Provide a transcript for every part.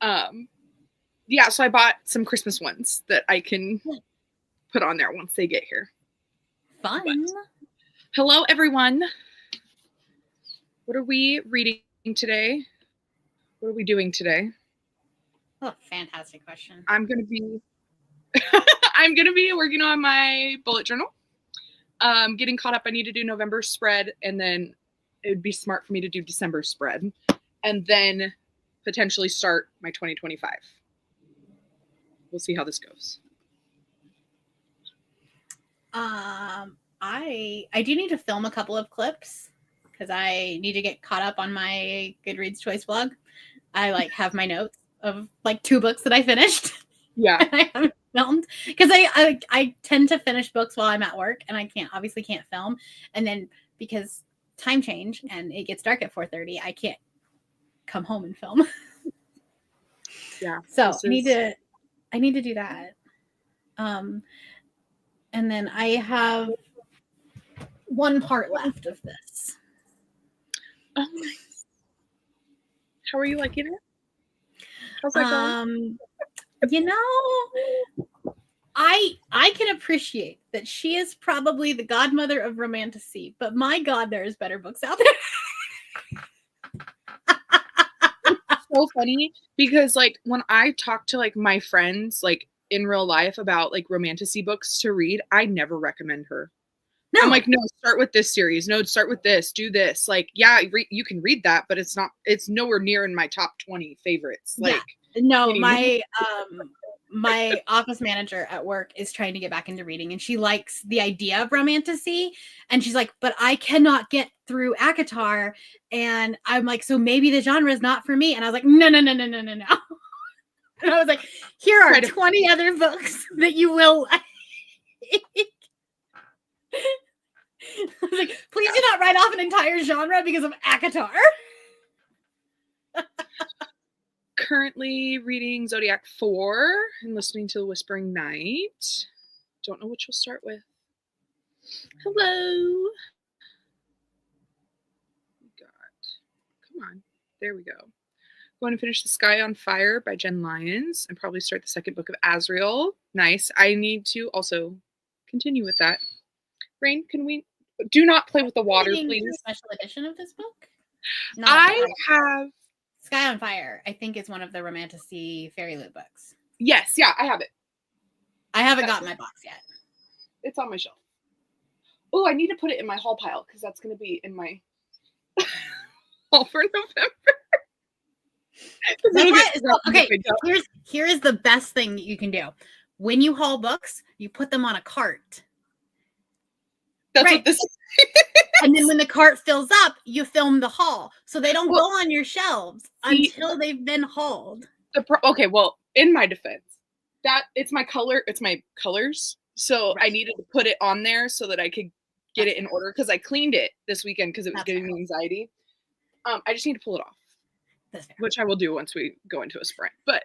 Yeah, so I bought some Christmas ones that I can put on there once they get here. Fun. But, hello, everyone. What are we reading today? What are we doing today? Oh, fantastic question. I'm gonna be working on my bullet journal. Getting caught up. I need to do November spread, and then it would be smart for me to do December spread, and then potentially start my 2025. We'll see how this goes. I do need to film a couple of clips because I need to get caught up on my Goodreads Choice blog. I have my notes of 2 books that I finished. Yeah. And I haven't filmed because I tend to finish books while I'm at work, and I obviously can't film. And then because time change and it gets dark at 4:30, I can't come home and film. Yeah. So I need to do that. And then I have one part left of this. Oh, nice. How are you liking it? How's that going? I can appreciate that she is probably the godmother of romantasy, but my God, there's better books out there. It's so funny because when I talk to my friends in real life about romantasy books to read, I never recommend her. No. I'm like, no, start with this series. No, start with this. Do this. Yeah, you can read that, but it's nowhere near in my top 20 favorites. No, my office manager at work is trying to get back into reading, and she likes the idea of romantasy, and she's like, but I cannot get through ACOTAR, and I'm like, so maybe the genre is not for me. And I was like, no. And I was like, here are 20 other books that you will like. I was like, please do not write off an entire genre because of ACOTAR. Currently reading Zodiac 4 and listening to The Whispering Night. Don't know which we'll start with. Hello. Come on. There we go. Going to finish The Sky on Fire by Jen Lyons and probably start the second book of Azrael. Nice. I need to also continue with that. Rain, can we do not play with the water, please? Special edition of this book? I have Sky on Fire, I think, is one of the romantasy fairy loot books. Yes, yeah, I have it. I haven't got my box yet. It's on my shelf. Oh, I need to put it in my haul pile because that's going to be in my haul for November. Okay, here is the best thing that you can do. When you haul books, you put them on a cart. That's right. What this is. And then when the cart fills up, you film the haul. So they don't go on your shelves until they've been hauled. Okay, well, in my defense, it's my colors. So I needed to put it on there so that I could get it in order because I cleaned it this weekend because it was giving me anxiety. I just need to pull it off, which I will do once we go into a sprint. But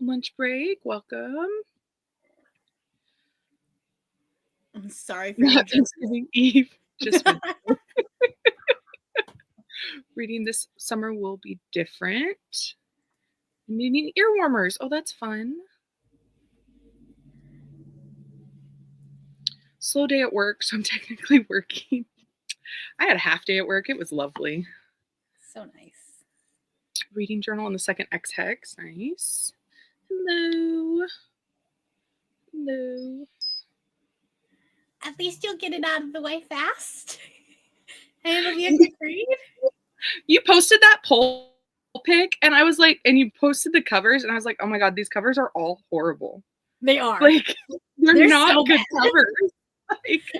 lunch break, welcome. I'm sorry for Thanksgiving Eve. Just reading This Summer Will Be Different. Needing ear warmers. Oh, that's fun. Slow day at work, so I'm technically working. I had a half day at work. It was lovely. So nice. Reading journal on the second X-Hex. Nice. Hello. At least you'll get it out of the way fast. And it'll be a quick read. You posted that poll pic, and I was like, and you posted the covers, and I was like, oh my God, these covers are all horrible. They are. They're not so good covers.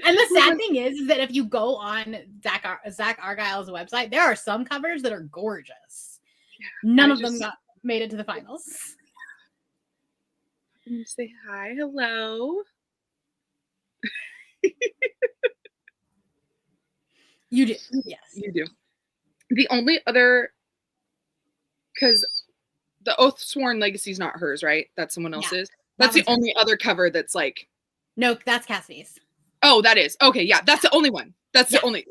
And the sad thing is that if you go on Zach Argyle's website, there are some covers that are gorgeous. None of them made it to the finals. I'm gonna say hi, hello. You do. Yes. You do. The only other, because the Oathsworn Legacy is not hers, right? That's someone else's. That's the only other cover that's No, that's Cassidy's. Oh, that is. Okay, yeah, that's the only one. That's the only,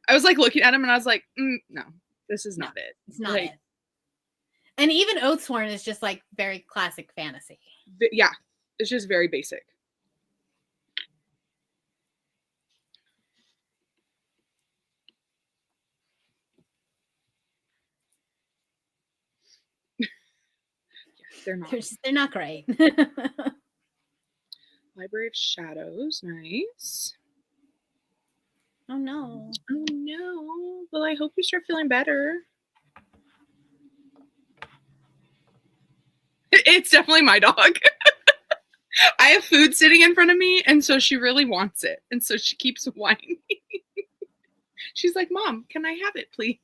I was looking at him and I was like, no. This is not it. It's not it. And even Oathsworn is just like very classic fantasy. Yeah, it's just very basic. Yeah, they're not. They're not great. Library of Shadows, nice. Oh no. Oh no. Well, I hope you start feeling better. It's definitely my dog. I have food sitting in front of me, and so she really wants it. And so she keeps whining. She's like, Mom, can I have it, please?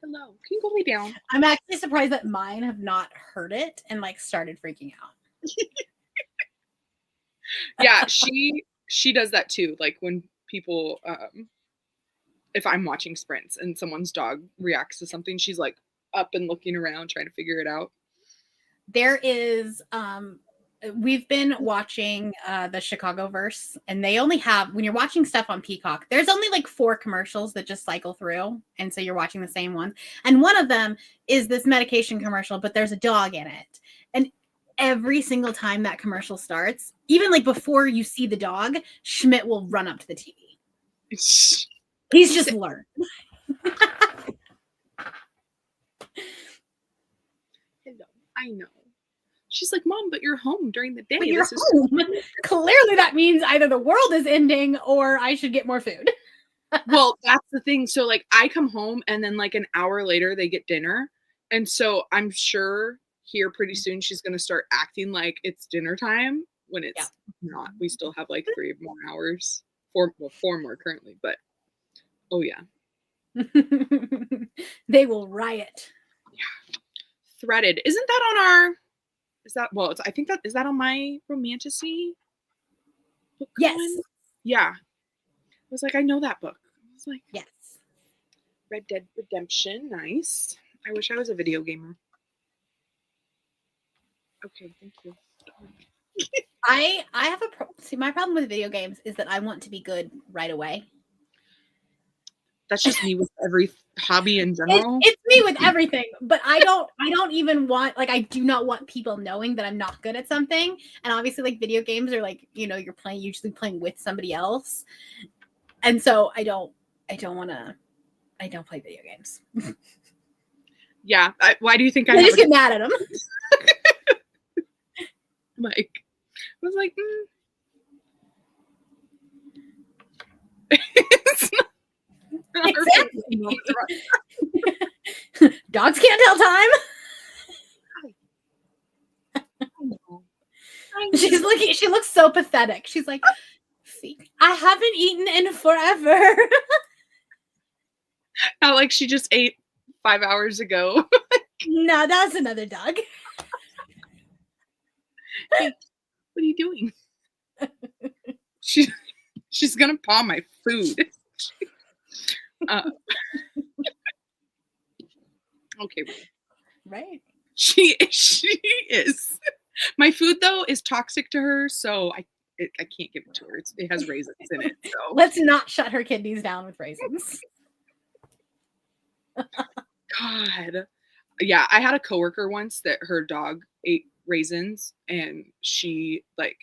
Hello. Can you go lay down? I'm actually surprised that mine have not heard it and like started freaking out. Yeah, she does that too. Like when people if I'm watching sprints and someone's dog reacts to something, she's like up and looking around trying to figure it out. There is we've been watching the Chicagoverse, and they only have, when you're watching stuff on Peacock, there's only like 4 commercials that just cycle through, and so you're watching the same one. And one of them is this medication commercial, but there's a dog in it. And every single time that commercial starts, even like before you see the dog, Schmidt will run up to the TV. He's just learned. Hello, I know. She's like, Mom, but you're home during the day. But you're home. Clearly that means either the world is ending or I should get more food. Well, that's the thing. So like I come home and then like an hour later they get dinner. And so I'm sure here pretty soon she's going to start acting like it's dinner time when it's not. We still have like 3 more hours. 4 more currently, but oh yeah. They will riot. Yeah. Threaded. Isn't that on our, is that, well, it's, I think that, is that on my Romantasy book? Yes. One? Yeah. I was like, I know that book. I was like, yes. Red Dead Redemption. Nice. I wish I was a video gamer. Okay, thank you. I have see, my problem with video games is that I want to be good right away. That's just me with every hobby in general. It's me with everything, but I don't even want, like, I do not want people knowing that I'm not good at something. And obviously, like, video games are like, you know, you're usually playing with somebody else. And so I don't play video games. Yeah. Why do you think I just get mad at them? Like, I was like, it's not exactly. Dogs can't tell time. I know. She looks so pathetic. She's like, I haven't eaten in forever. Not like she just ate 5 hours ago. No, that's another dog. Hey, what are you doing? She's gonna paw my food. Okay. Right. She is. My food though is toxic to her, so I can't give it to her. It has raisins in it. So let's not shut her kidneys down with raisins. God. Yeah, I had a coworker once that her dog ate raisins, and she, like,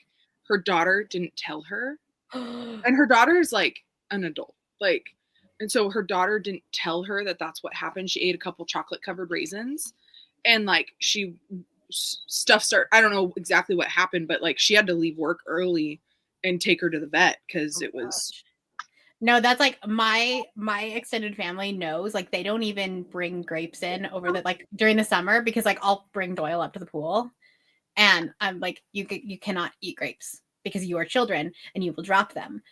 her daughter didn't tell her. And her daughter is like an adult. Like, and so her daughter didn't tell her that that's what happened. She ate a couple chocolate covered raisins, and like I don't know exactly what happened, but like she had to leave work early and take her to the vet because it was. No, that's like my extended family knows, like, they don't even bring grapes in over the, like, during the summer, because like I'll bring Doyle up to the pool and I'm like, you cannot eat grapes because you are children and you will drop them.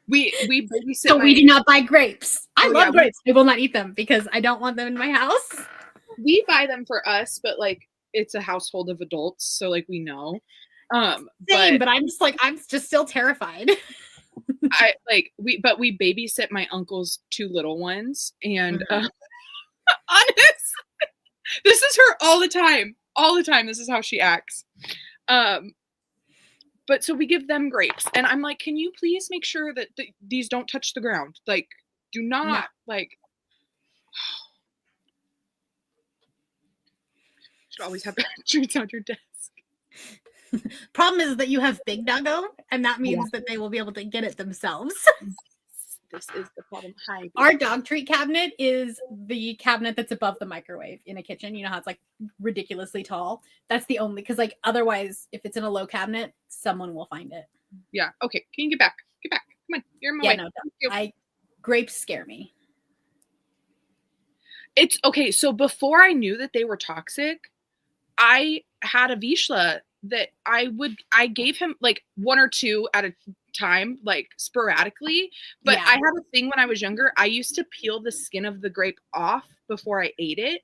We babysit. So we do not buy grapes. I love grapes. I will not eat them because I don't want them in my house. We buy them for us, but like it's a household of adults, so like we know. Same, but I'm just still terrified. We babysit my uncle's 2 little ones, and honestly, this is her all the time. This is how she acts. But so we give them grapes, and I'm like, can you please make sure that these don't touch the ground? Like, do not like. Should always have treats on your desk. Problem is that you have big doggo, and that means Yeah. that they will be able to get it themselves. This is the problem. Hi. Our dog treat cabinet is the cabinet that's above the microwave in a kitchen. You know how it's like ridiculously tall? That's the only, because like otherwise, if it's in a low cabinet, someone will find it. Yeah. Okay. Can you get back? Get back. Come on. You're in my Yeah, way. no, grapes scare me. It's okay. So before I knew that they were toxic, I had a Vizsla that I gave him like 1 or 2 at a time, like sporadically. But Yeah. I had a thing when I was younger. I used to peel the skin of the grape off before I ate it.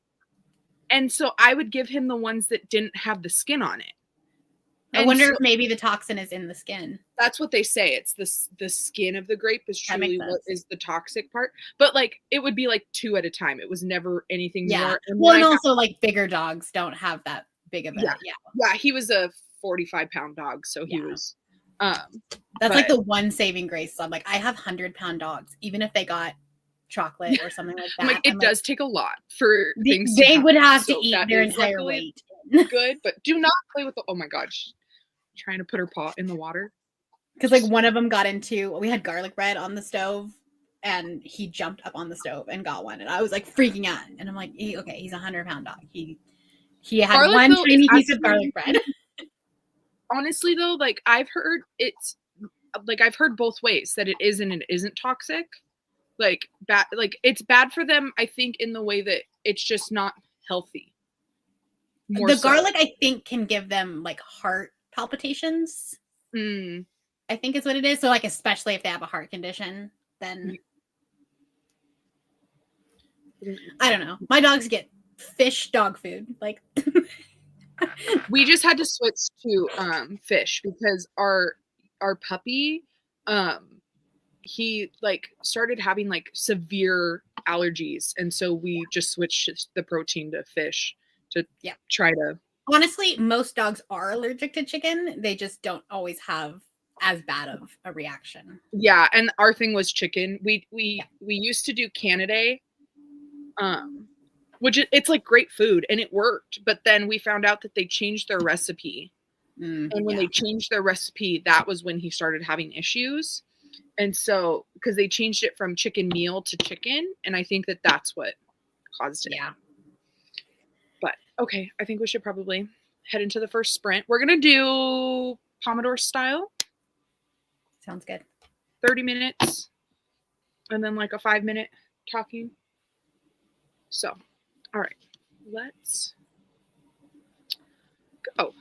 And so I would give him the ones that didn't have the skin on it. I wonder if maybe the toxin is in the skin. That's what they say. It's the skin of the grape is truly what is the toxic part. But like it would be like 2 at a time. It was never anything more. And well, and also like bigger dogs don't have that big of a yeah. He was a 45-pound dog, so he was. That's like the one saving grace. So I'm like, I have 100-pound dogs, even if they got chocolate or something like that. Like it does take a lot for things. They would have to eat their entire weight. Good, but do not play with the. Oh my God, she's trying to put her paw in the water. Because like one of them got into. We had garlic bread on the stove, and he jumped up on the stove and got one, and I was like freaking out. And I'm like, okay, he's a 100-pound dog. He had garlic, one tiny piece of garlic bread. Honestly, though, like I've heard both ways that it is and it isn't toxic. Like bad, like it's bad for them. I think in the way that it's just not healthy. Garlic, I think, can give them like heart palpitations. I think is what it is. So like, especially if they have a heart condition, then I don't know. My dogs get fish dog food. Like we just had to switch to fish because our puppy he like started having like severe allergies, and so we just switched the protein to fish to try to. Honestly, most dogs are allergic to chicken. They just don't always have as bad of a reaction. Yeah, and our thing was chicken. We used to do Canidae, which it's like great food and it worked, but then we found out that they changed their recipe. And when they changed their recipe, that was when he started having issues. And so, because they changed it from chicken meal to chicken, and I think that that's what caused it. Yeah. But okay, I think we should probably head into the first sprint. We're gonna do Pomodoro style. Sounds good. 30 minutes, and then like a 5-minute talking. So, all right, let's go.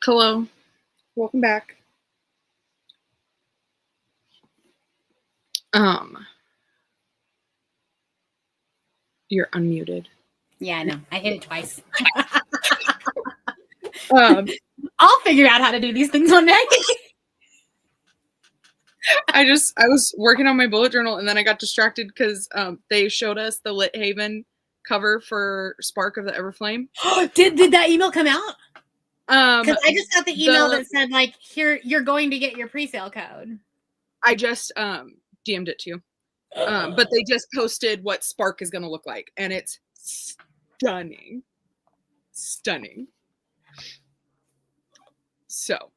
Hello. Welcome back. You're unmuted. Yeah, I know. I hit it twice. I'll figure out how to do these things one day. I was working on my bullet journal and then I got distracted because they showed us the Lit Haven cover for Spark of the Everflame. Did that email come out? Because I just got the email that said, like, here, you're going to get your pre-sale code. I just DM'd it to you. But they just posted what Spark is going to look like, and it's stunning. Stunning. So,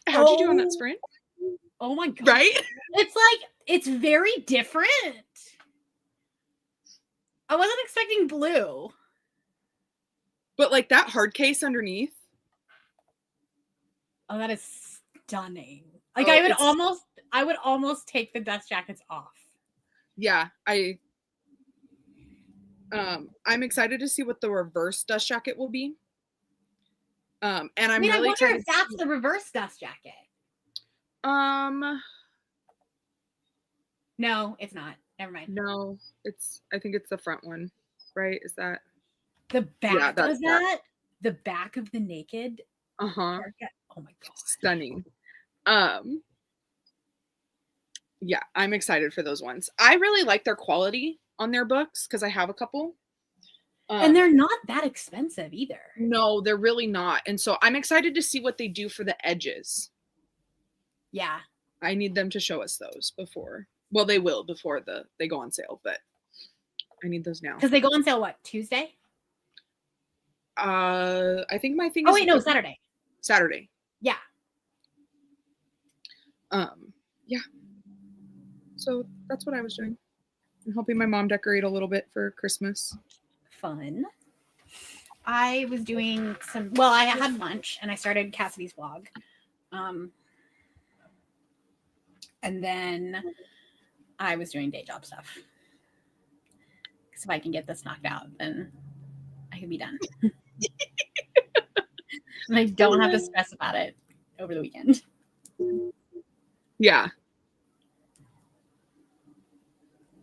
how'd you do on that sprint? Oh my God. Right? It's like, it's very different. I wasn't expecting blue. But like that hard case underneath. Oh, that is stunning. Like I would almost take the dust jackets off. Yeah, I'm excited to see what the reverse dust jacket will be. And I'm really I wonder excited if that's the reverse dust jacket. No, it's not. Never mind. No, I think it's the front one, right? Is that the back does that? The back of the naked. Uh-huh. Oh my God. Stunning. Yeah, I'm excited for those ones. I really like their quality on their books because I have a couple. And they're not that expensive either. No, they're really not. And so I'm excited to see what they do for the edges. Yeah. I need them to show us those before. Well, they will before they go on sale, but I need those now. Because they go on sale what, Tuesday? I think my thing is. Oh wait, no, Saturday. Saturday. Yeah. Yeah. So that's what I was doing. I'm helping my mom decorate a little bit for Christmas. Fun. I was doing I had lunch and I started Cassidy's vlog. And then I was doing day job stuff. Because if I can get this knocked out, then I can be done. And I don't have to stress about it over the weekend. Yeah.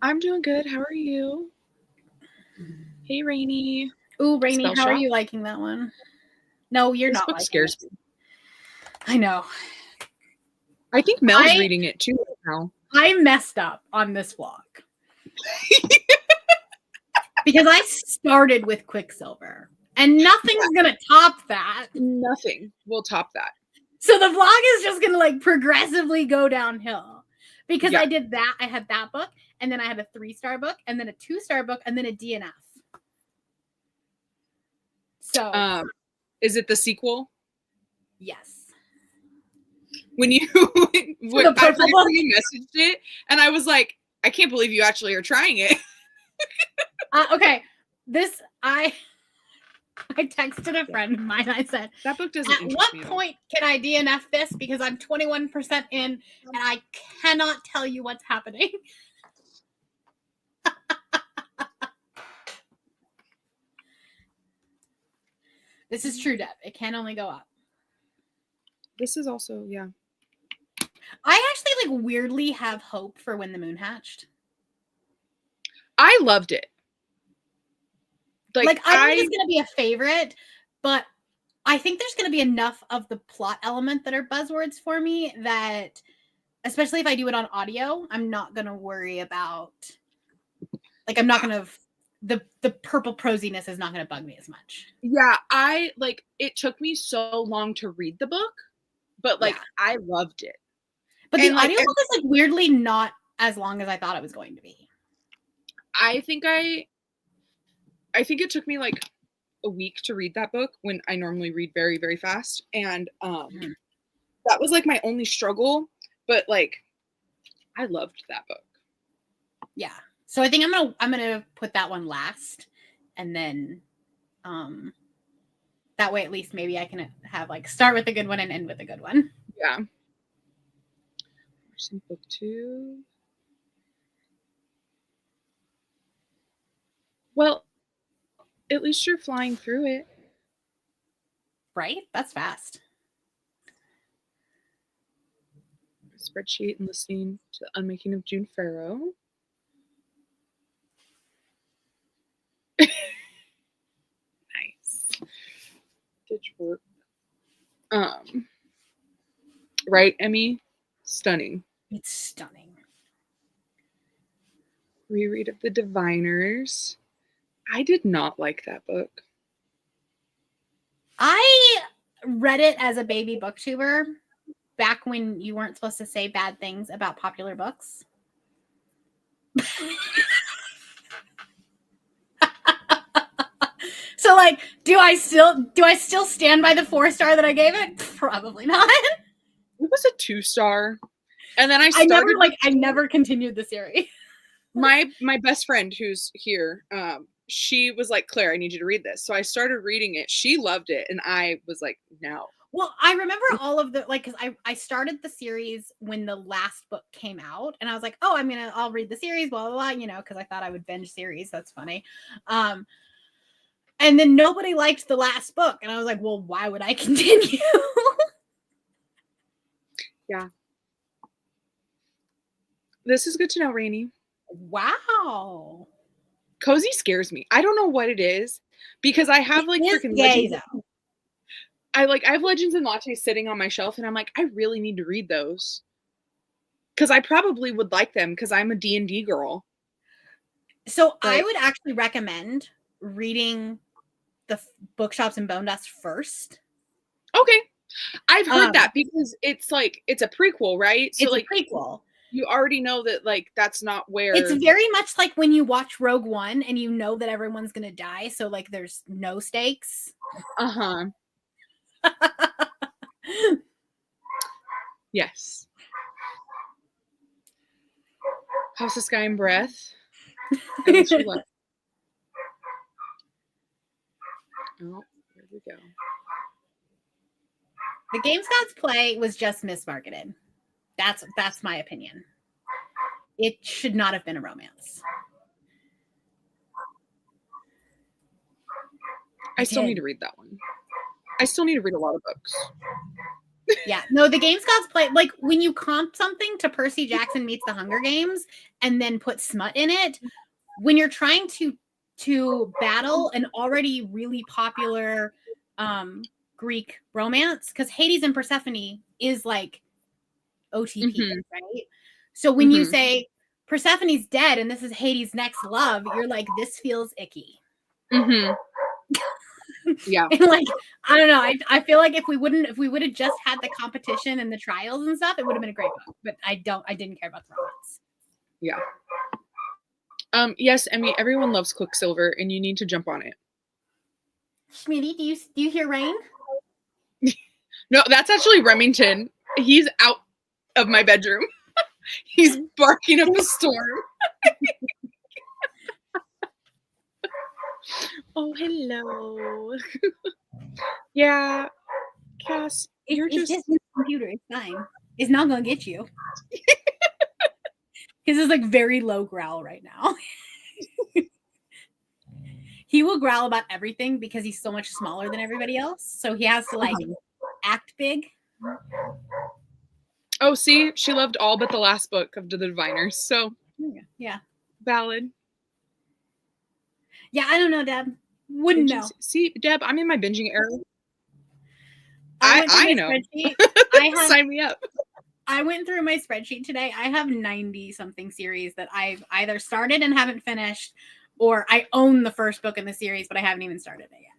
I'm doing good. How are you? Hey, Rainy. Ooh, Rainy, how are you liking that one? No, you're not. This book scares me. I know. I think Mel's reading it too now. I messed up on this vlog. Because I started with Quicksilver. And nothing's going to top that. Nothing will top that. So the vlog is just going to like progressively go downhill. Because I did that. I had that book. And then I had a 3-star book. And then a 2-star book. And then a DNF. So. Is it the sequel? Yes. When you messaged it. And I was like, I can't believe you actually are trying it. Okay. I texted a friend of mine. I said, that book doesn't at what point can I DNF this? Because I'm 21% in and I cannot tell you what's happening. This is true, Deb. It can only go up. This is also, yeah. I actually like weirdly have hope for When the Moon Hatched. I loved it. Like I don't think it's going to be a favorite, but I think there's going to be enough of the plot element that are buzzwords for me that, especially if I do it on audio, I'm not going to worry about, like, I'm not going to, the purple prosiness is not going to bug me as much. Yeah, it took me so long to read the book, but I loved it. But the audiobook is like weirdly not as long as I thought it was going to be. I think it took me like a week to read that book when I normally read very, very fast. And that was like my only struggle, but like I loved that book. Yeah. So I think I'm gonna put that one last, and then that way at least maybe I can have like start with a good one and end with a good one. Yeah. Some book 2. Well, at least you're flying through it. Right? That's fast. spreadsheet and listening to the Unmaking of June Farrow. Nice. Ditch work. Right, Emmy? Stunning. It's stunning. Reread of the Diviners. I did not like that book. I read it as a baby booktuber back when you weren't supposed to say bad things about popular books. So like, do I still stand by the 4-star that I gave it? Probably not. It was a 2-star. And then I never continued the series. My best friend who's here, she was like, Claire, I need you to read this. So I started reading it. She loved it. And I was like, no. Well, I remember all of the, like, because I started the series when the last book came out. And I was like, oh, I'll read the series, blah, blah, blah, you know, because I thought I would binge series. That's funny. And then nobody liked the last book. And I was like, well, why would I continue? Yeah. This is good to know, Rainy. Wow. Cozy scares me. I don't know what it is because I have like freaking Legends. I have Legends and Lattes sitting on my shelf and I'm like, I really need to read those. Because I probably would like them because I'm a D&D girl. So I would actually recommend reading the Bookshops and Bone Dust first. Okay. I've heard that because it's like, it's a prequel, right? So it's like a prequel. You already know that like that's not where it's very much like when you watch Rogue One and you know that everyone's gonna die, so like there's no stakes. Yes. House of Sky and Breath. Oh, here we go. The Game Scouts play was just mismarketed. That's my opinion. It should not have been a romance. I still need to read that one. I still need to read a lot of books. Yeah, no, the Game Scouts play, like when you comp something to Percy Jackson Meets the Hunger Games and then put smut in it, when you're trying to battle an already really popular Greek romance, because Hades and Persephone is like OTP, right? So when you say Persephone's dead and this is Hades' next love, you're like, this feels icky. Yeah. And like, I don't know. I feel like if we would have just had the competition and the trials and stuff, it would have been a great book. But I didn't care about the romance. Yeah. Yes, Emmy, everyone loves Quicksilver and you need to jump on it. Schmitty, do you hear rain? No, that's actually Remington. He's out of my bedroom. He's barking up a storm. Oh, hello. Yeah, Cass, it's just his computer. It's fine. It's not gonna get you. His is like very low growl right now. He will growl about everything because he's so much smaller than everybody else. So he has to like act big. Oh, see, she loved all but the last book of the Diviners. So yeah, valid. Yeah, I don't know, Deb. Wouldn't know. See, Deb, I'm in my binging era. I know. Sign me up. I went through my spreadsheet today. I have 90 something series that I've either started and haven't finished, or I own the first book in the series, but I haven't even started it yet.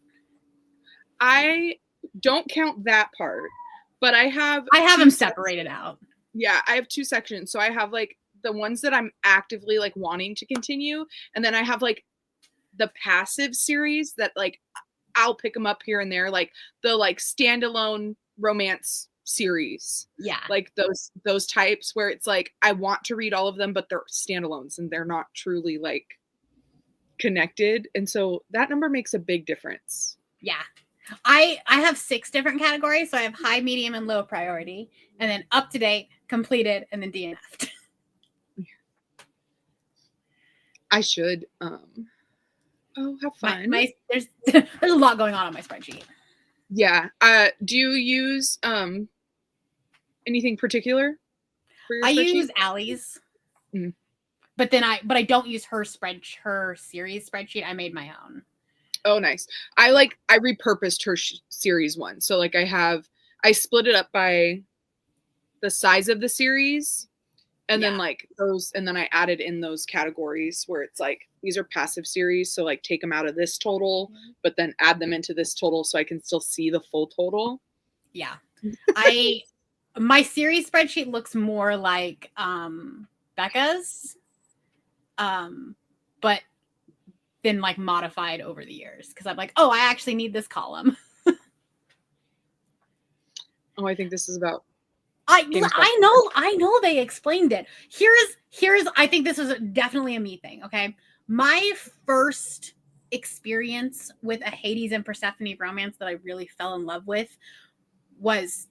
I don't count that part, but I have them separated out. Yeah, I have 2 sections. So I have like the ones that I'm actively like wanting to continue, and then I have like the passive series that like I'll pick them up here and there, like the like standalone romance series. Yeah. Like those types where it's like I want to read all of them, but they're standalones and they're not truly like connected. And so that number makes a big difference. Yeah. I have 6 different categories. So I have high, medium, and low priority, and then up to date, completed, and then DNF'd. I should have fun. There's a lot going on my spreadsheet. Yeah. Do you use anything particular? for your I spreadsheet? use Allie's, Mhm. but I don't use her series spreadsheet. I made my own. Oh, nice. I repurposed her series one. So like I split it up by the size of the series, and then like those, and then I added in those categories where it's like these are passive series, so like take them out of this total, but then add them into this total so I can still see the full total. Yeah. My series spreadsheet looks more like Becca's, but been like modified over the years because I'm like, oh, I actually need this column. Oh, I think this is about I know they explained it. Here's I think this is definitely a me thing, okay? My first experience with a Hades and Persephone romance that I really fell in love with was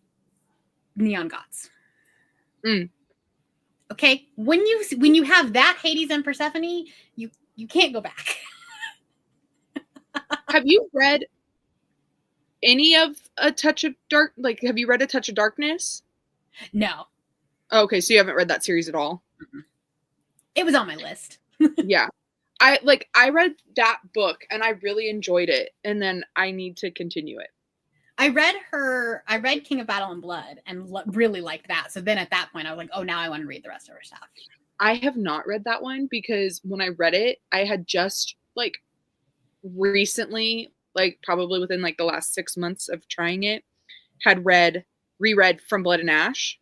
Neon Gods. Okay, when you have that Hades and Persephone, you can't go back. Have you read any of A Touch of Dark? Like, have you read A Touch of Darkness? No. Oh, okay, so you haven't read that series at all? It was on my list. Yeah. I read that book and I really enjoyed it, and then I need to continue it. I read King of Battle and Blood and really liked that. So then at that point I was like, oh, now I want to read the rest of her stuff. I have not read that one because when I read it, I had just like recently, like probably within like the last 6 months of trying it, had reread From Blood and Ash.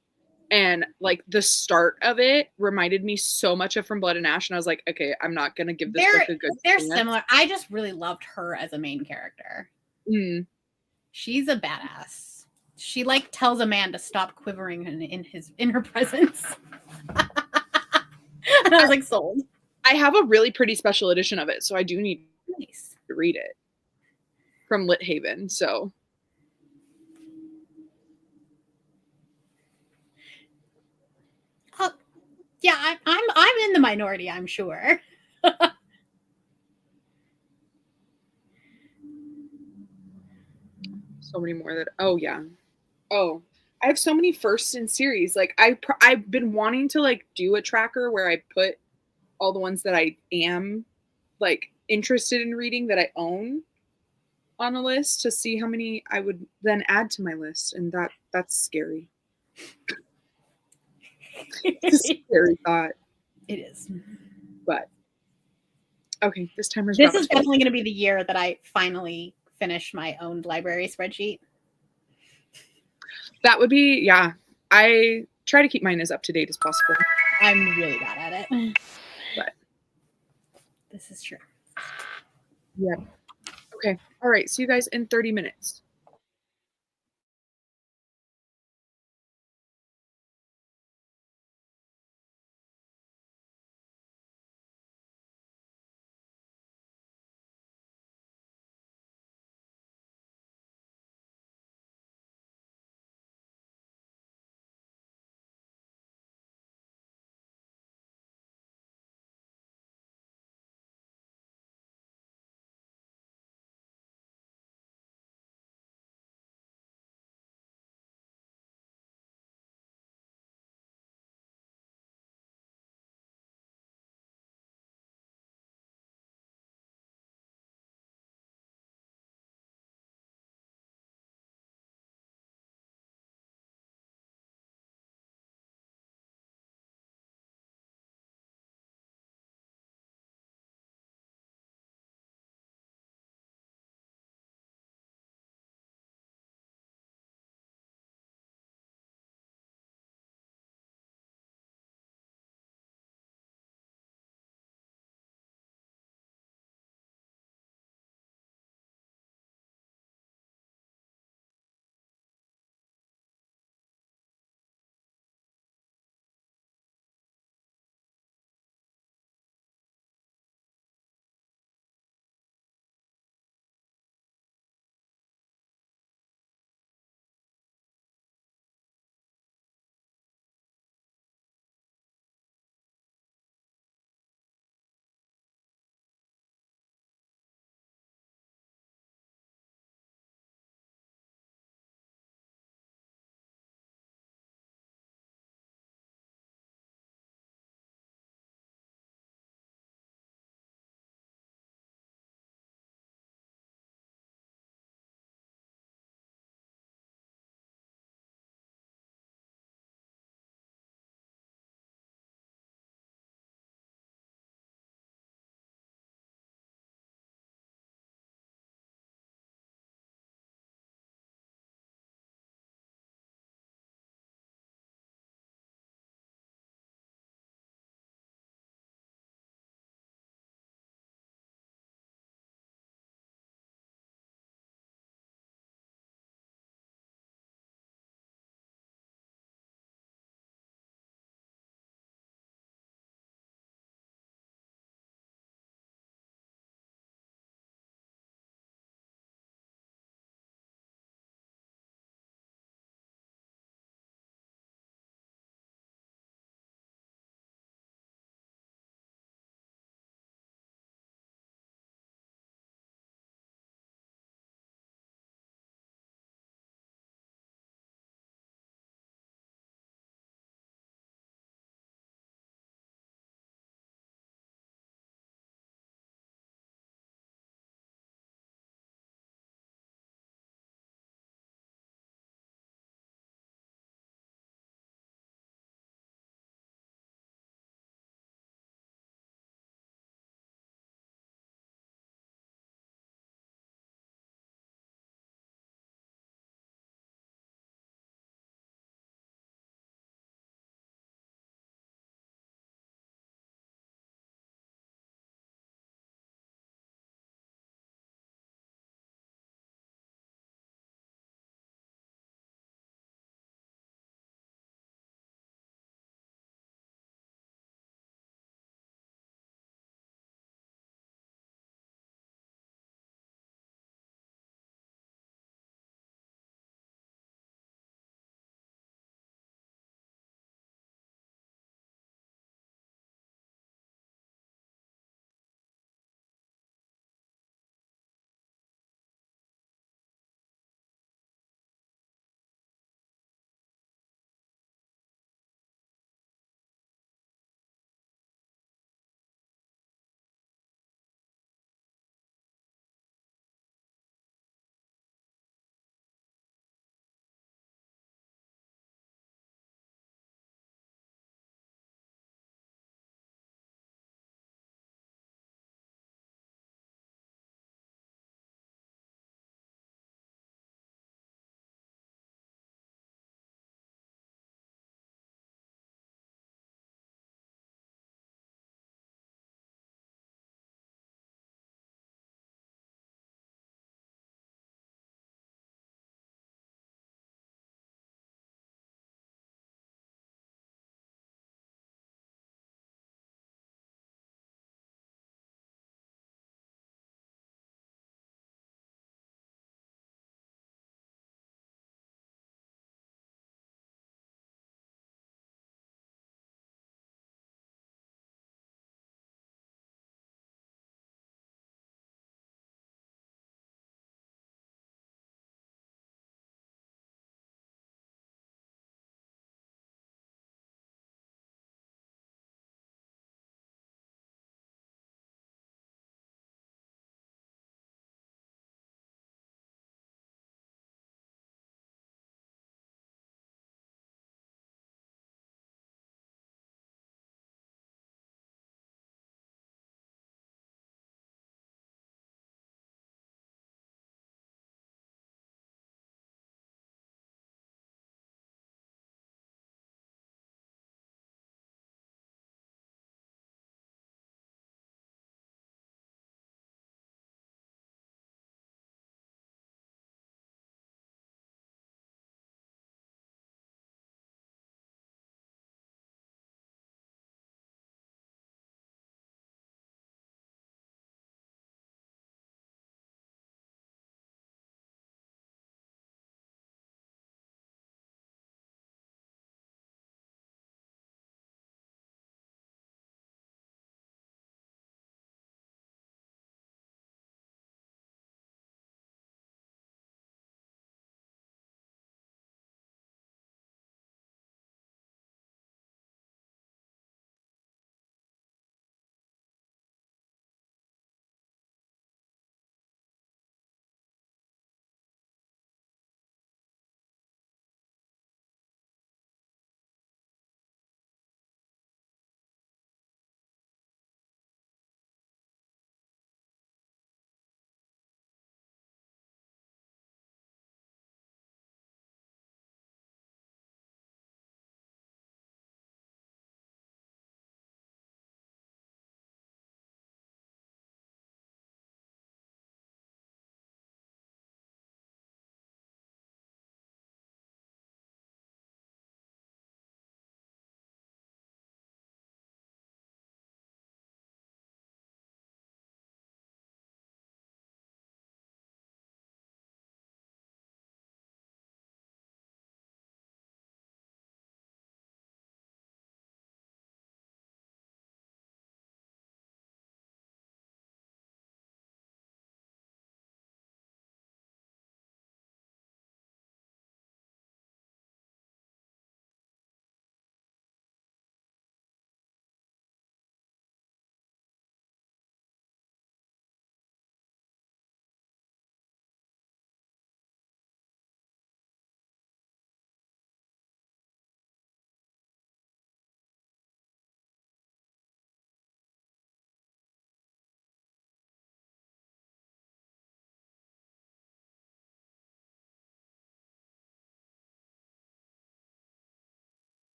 And like the start of it reminded me so much of From Blood and Ash, and I was like, okay, I'm not gonna give this book a good They're chance. similar. I just really loved her as a main character. She's a badass. She like tells a man to stop quivering in her presence. And I was like, sold. I have a really pretty special edition of it, so I do need to read it from Lit Haven. So yeah, I'm in the minority, I'm sure. so many more that I have so many firsts in series. Like I've been wanting to like do a tracker where I put all the ones that I am like interested in reading that I own on a list to see how many I would then add to my list, and that's scary. It's a scary thought. It is. But okay, this timer's This is definitely going to be the year that I finally finish my own library spreadsheet. That would be, yeah. I try to keep mine as up to date as possible. I'm really bad at it. But this is true. Yeah. Okay. All right. See you guys in 30 minutes.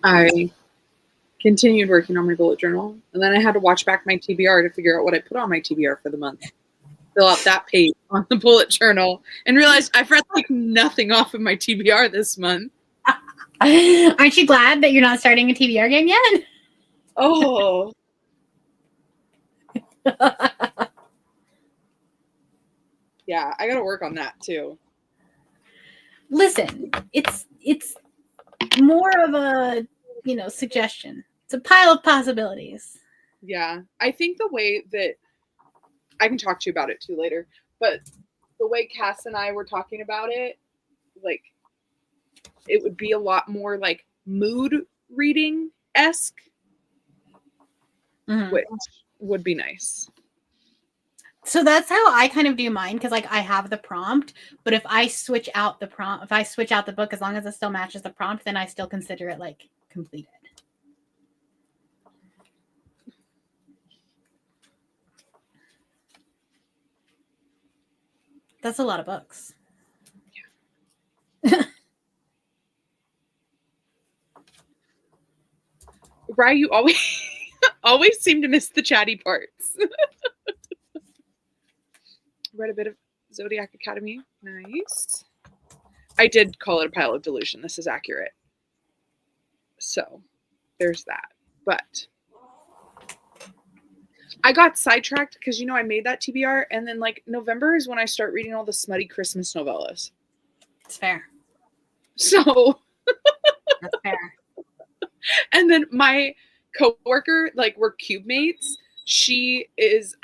I continued working on my bullet journal, and then I had to watch back my TBR to figure out what I put on my TBR for the month. Fill out that page on the bullet journal and realized I've read like nothing off of my TBR this month. Aren't you glad that you're not starting a TBR game yet? Oh. Yeah, I got to work on that too. Listen, it's more of a, suggestion. It's a pile of possibilities. Yeah, I think the way that I can talk to you about it too later, but the way Cass and I were talking about it, like, it would be a lot more like mood reading-esque, which would be nice. So that's how I kind of do mine, because like I have the prompt, but if I switch out the prompt, if I switch out the book, as long as it still matches the prompt, then I still consider it like completed. That's a lot of books. Yeah. Right, you always seem to miss the chatty parts. Read a bit of Zodiac Academy. Nice. I did call it a pile of delusion. This is accurate. So there's that. But I got sidetracked because, I made that TBR. And then like November is when I start reading all the smutty Christmas novellas. It's fair. So that's fair. And then my coworker, like we're cube mates. She is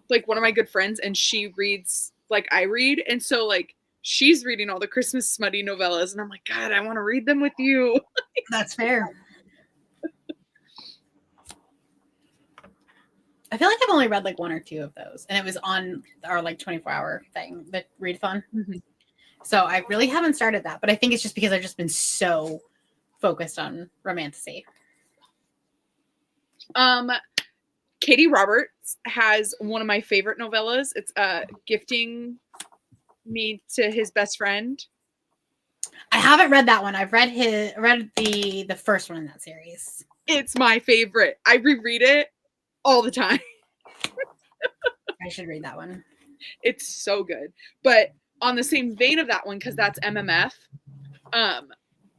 like one of my good friends, and she reads like I read, and so like she's reading all the Christmas smutty novellas, and I'm like, God, I want to read them with you. That's fair. I feel like I've only read like one or two of those, and it was on our like 24-hour thing, the readathon. Mm-hmm. So I really haven't started that, but I think it's just because I've just been so focused on romantasy. Katie Roberts has one of my favorite novellas. It's Gifting Me to His Best Friend. I haven't read that one. I've read the first one in that series. It's my favorite. I reread it all the time. I should read that one. It's so good. But on the same vein of that one, because that's MMF,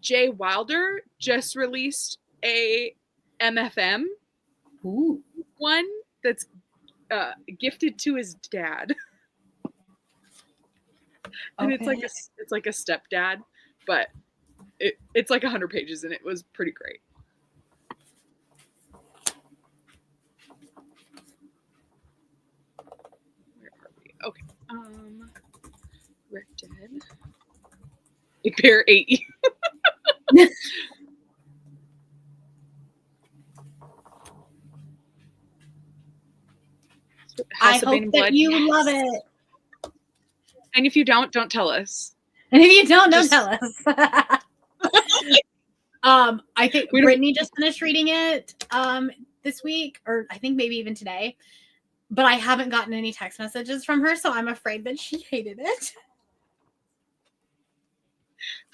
Jay Wilder just released a MFM one that's gifted to his dad. And it's like a stepdad, but it's like 100 pages, and it was pretty great. Where are we? Okay. Red Dead. Big Bear 80. I hope that you love it. And if you don't tell us. And if you don't tell us. I think Brittany just finished reading it this week, or I think maybe even today. But I haven't gotten any text messages from her, so I'm afraid that she hated it.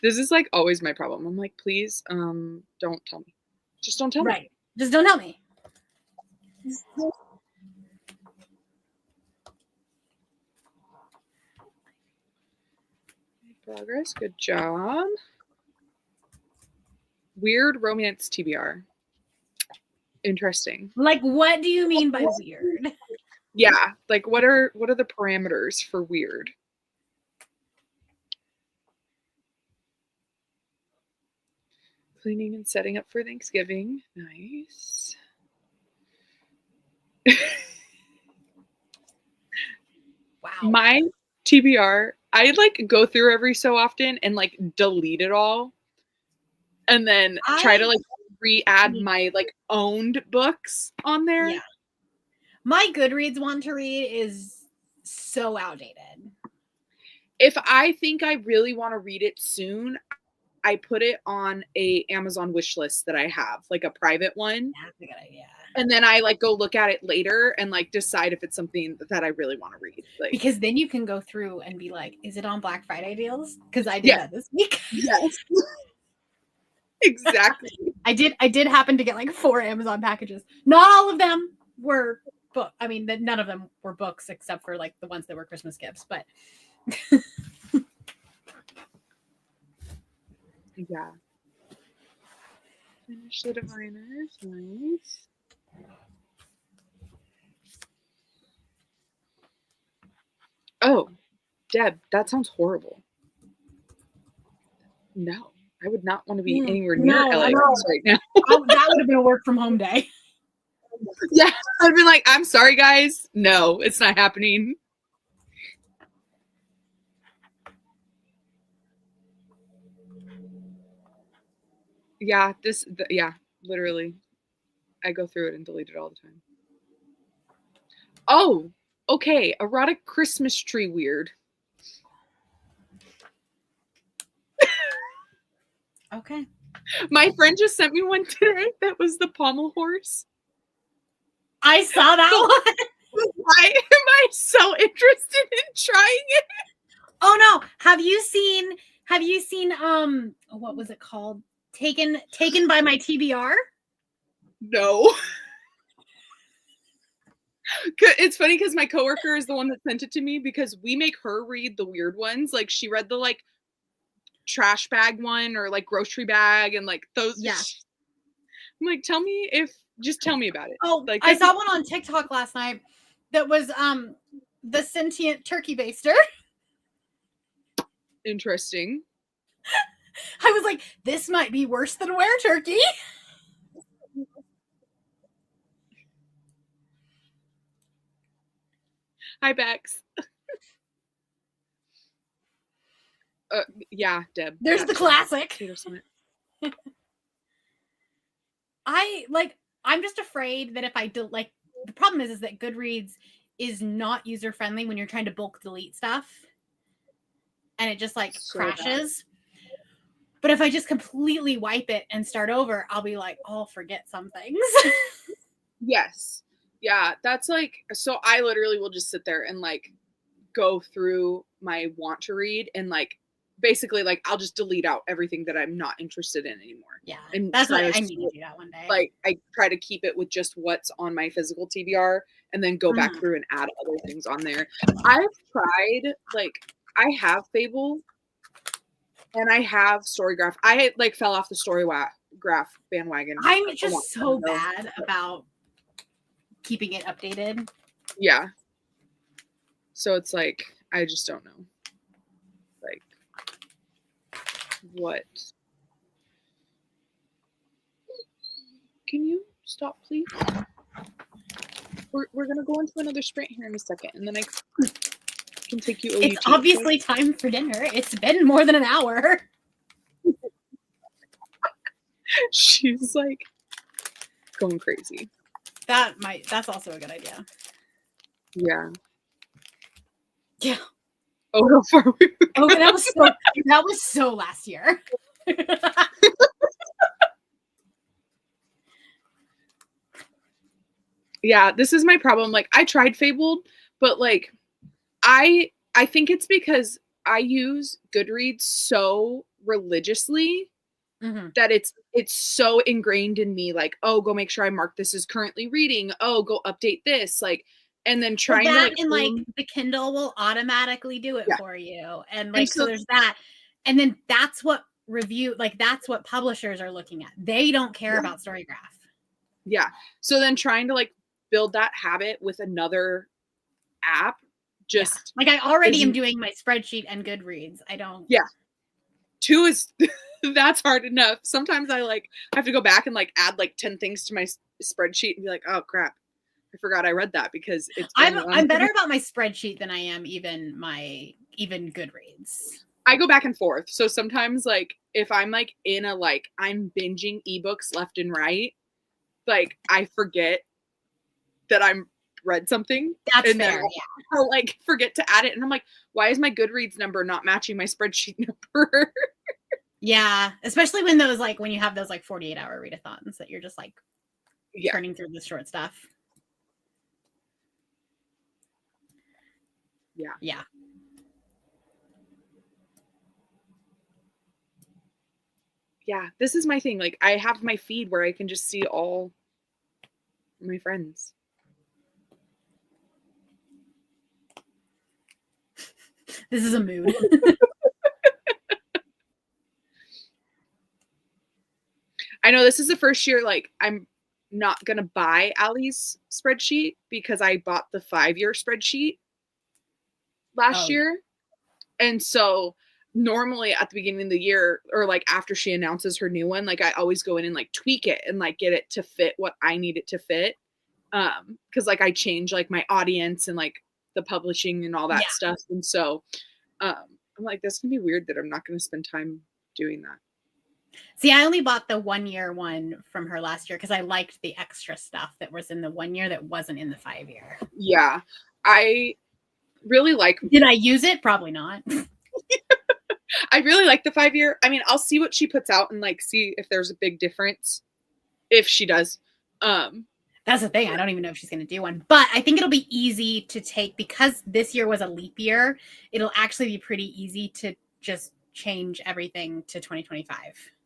This is like always my problem. I'm like, please, don't tell me. Just don't tell me. Right. Just don't tell me. Progress. Good job. Weird romance TBR. Interesting. Like, what do you mean by weird? Yeah. Like, what are the parameters for weird? Cleaning and setting up for Thanksgiving. Nice. Wow. My TBR, I like go through every so often and like delete it all, and then try to like re-add my like owned books on there. Yeah. My Goodreads one to read is so outdated. If I think I really want to read it soon, I put it on a Amazon wish list that I have, like a private one. That's a good idea. And then I like go look at it later and like decide if it's something that I really want to read. Like, because then you can go through and be like, is it on Black Friday deals? Because I did that this week. Yes. Exactly. I did happen to get like 4 Amazon packages. Not all of them were book. I mean, none of them were books except for like the ones that were Christmas gifts. But yeah. Finish the diviners. Nice. Oh, Deb, that sounds horrible. No, I would not want to be anywhere near LAX right now. That would have been a work from home day. Yeah, I'd be like, I'm sorry, guys. No, it's not happening. Yeah, yeah, literally. I go through it and delete it all the time. Oh, okay. Erotic Christmas tree weird. Okay. My friend just sent me one today that was the pommel horse. I saw that one. Why am I so interested in trying it? Oh no. Have you seen what was it called? Taken by my TBR? No. It's funny because my coworker is the one that sent it to me because we make her read the weird ones. Like she read the like trash bag one or like grocery bag and like those. Yeah. I'm like, just tell me about it. Oh, like I saw one on TikTok last night that was the sentient turkey baster. Interesting. I was like, this might be worse than were turkey. Hi, Bex. Yeah, Deb. There's the classic. I'm just afraid that if I do, like, the problem is that Goodreads is not user friendly when you're trying to bulk delete stuff, and it just like crashes. But if I just completely wipe it and start over, I'll be like, I'll forget some things. Yes. Yeah, that's like, so I literally will just sit there and like go through my want to read and like basically like I'll just delete out everything that I'm not interested in anymore. Yeah, and that's what I need to do that one day. Like I try to keep it with just what's on my physical TBR and then go back through and add other things on there. I've tried, like I have Fable and I have Storygraph. I like fell off the Storygraph bandwagon. I'm just so bad about keeping it updated. Yeah. So it's like, I just don't know. Like, what? Can you stop, please? We're going to go into another sprint here in a second, and then I can take you OUT. It's obviously time for dinner. It's been more than an hour. She's like going crazy. That's also a good idea. Yeah. Yeah. Oh, how far we Oh, that was so last year. Yeah, this is my problem. Like I tried Fabled, but like I think it's because I use Goodreads so religiously that it's so ingrained in me. Like, oh, go make sure I mark this as currently reading. Oh, go update this. Like, and then trying to like the Kindle will automatically do it for you, and like so there's that, and then that's what that's what publishers are looking at. They don't care about Storygraph. Yeah. So then trying to like build that habit with another app, just like I already am doing my spreadsheet and Goodreads. I don't. Yeah. 2 is that's hard enough. Sometimes I like have to go back and like add like 10 things to my spreadsheet and be like, oh crap, I forgot I read that because it's. I'm better about my spreadsheet than I am even Goodreads. I go back and forth. So sometimes like if I'm like in a like I'm binging ebooks left and right, like I forget that I'm read something. That's and fair. I'll like forget to add it, and I'm like, why is my Goodreads number not matching my spreadsheet number? Yeah, especially when you have those like 48-hour readathons that you're just like turning through the short stuff. Yeah. Yeah, this is my thing. Like, I have my feed where I can just see all my friends. This is a mood. I know this is the first year, like, I'm not gonna buy Allie's spreadsheet because I bought the 5-year spreadsheet last year. And so normally at the beginning of the year or like after she announces her new one, like I always go in and like tweak it and like get it to fit what I need it to fit. Because like I change like my audience and like the publishing and all that stuff. And so I'm like, this can be weird that I'm not gonna spend time doing that. See, I only bought the 1-year one from her last year because I liked the extra stuff that was in the 1 year that wasn't in the 5-year. Yeah. I really like. Did I use it? Probably not. I really like the 5-year. I mean, I'll see what she puts out and like see if there's a big difference. If she does. That's the thing. I don't even know if she's going to do one, but I think it'll be easy to take because this year was a leap year. It'll actually be pretty easy to just change everything to 2025.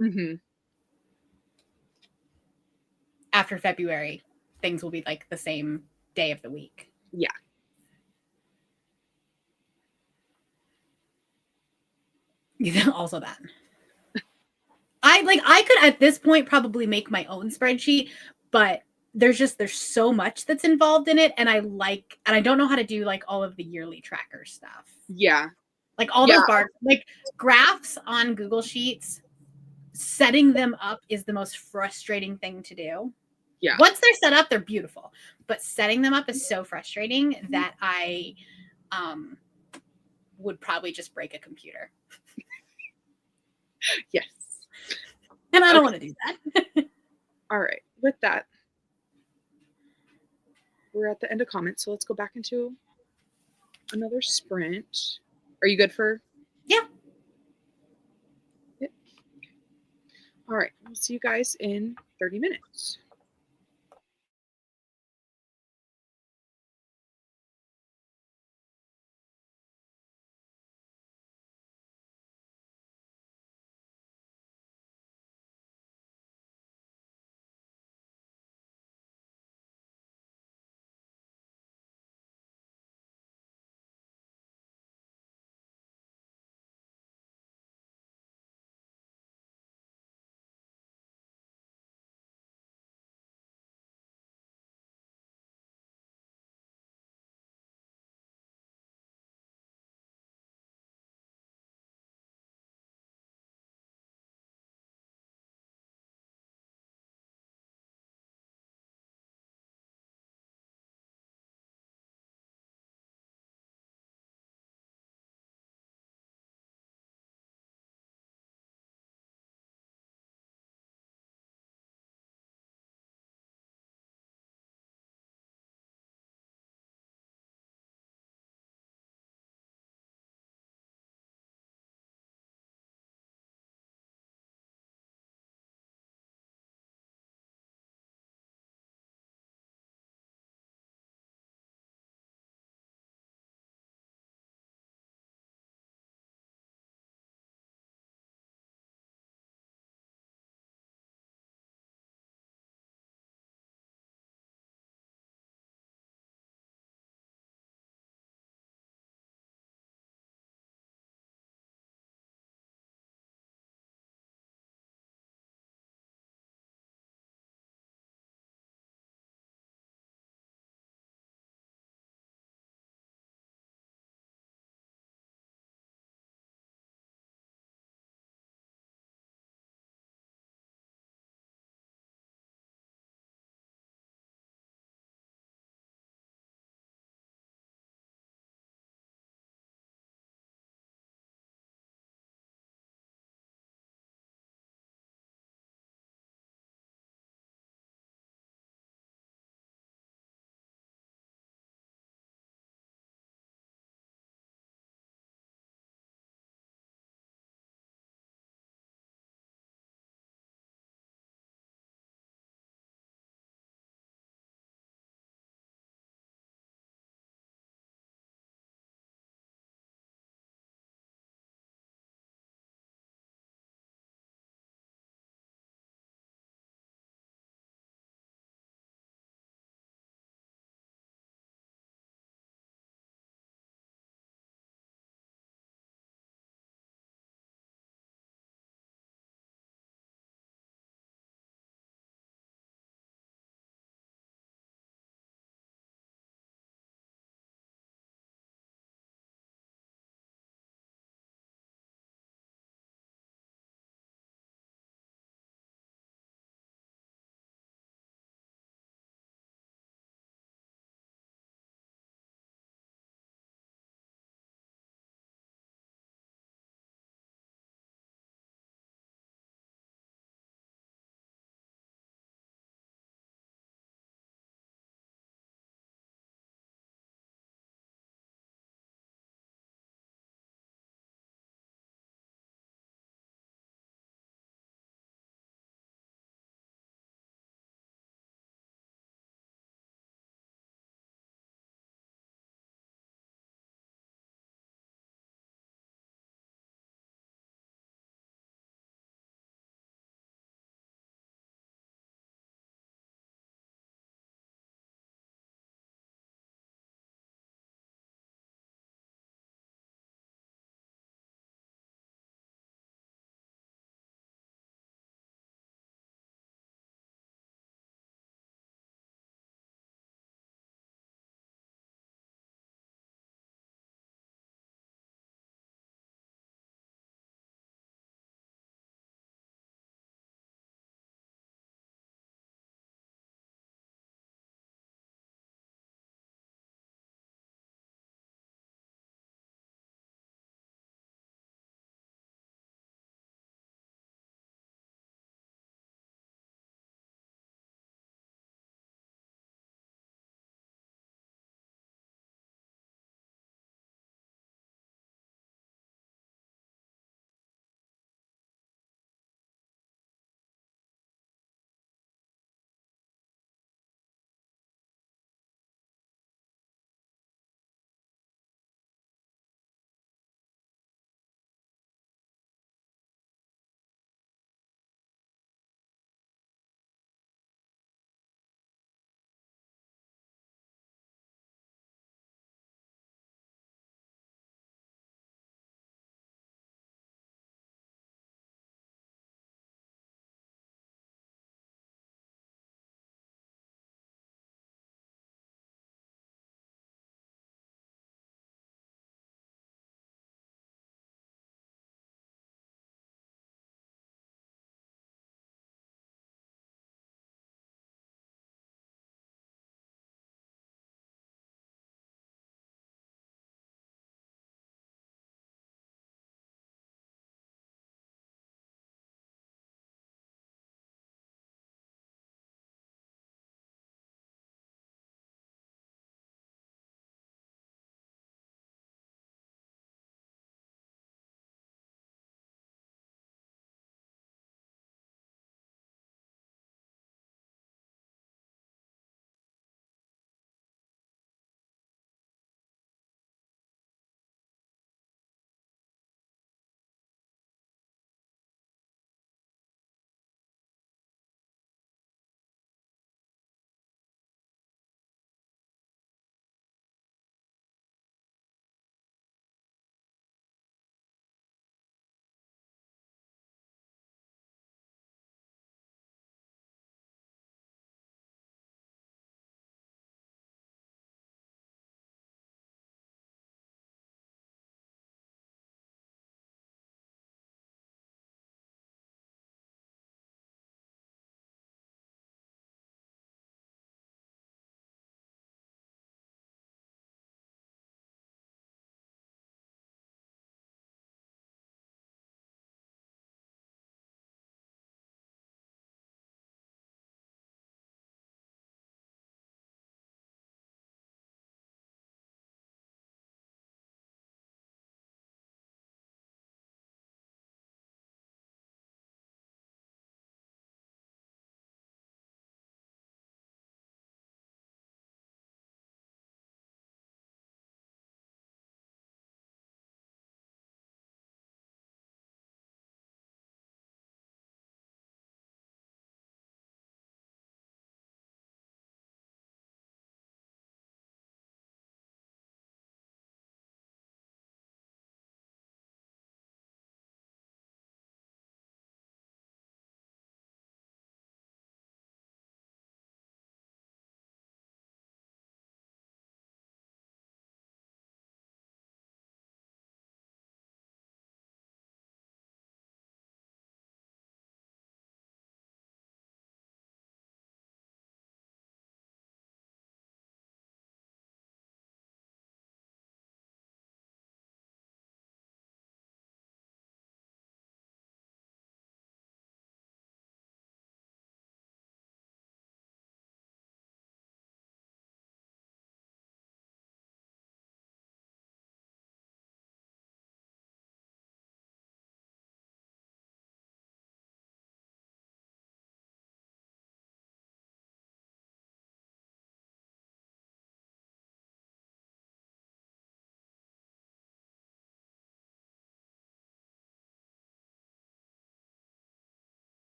Mm-hmm. After February, things will be like the same day of the week. Yeah. Also that. I could at this point probably make my own spreadsheet, but there's so much that's involved in it, and I don't know how to do like all of the yearly tracker stuff. Yeah. Like all those bars, like graphs on Google Sheets, setting them up is the most frustrating thing to do. Yeah. Once they're set up, they're beautiful, but setting them up is so frustrating that I would probably just break a computer. Yes. And I don't want to do that. All right. With that, we're at the end of comments, so let's go back into another sprint. Are you good for? Yeah. Yep. Okay. All right. We'll see you guys in 30 minutes.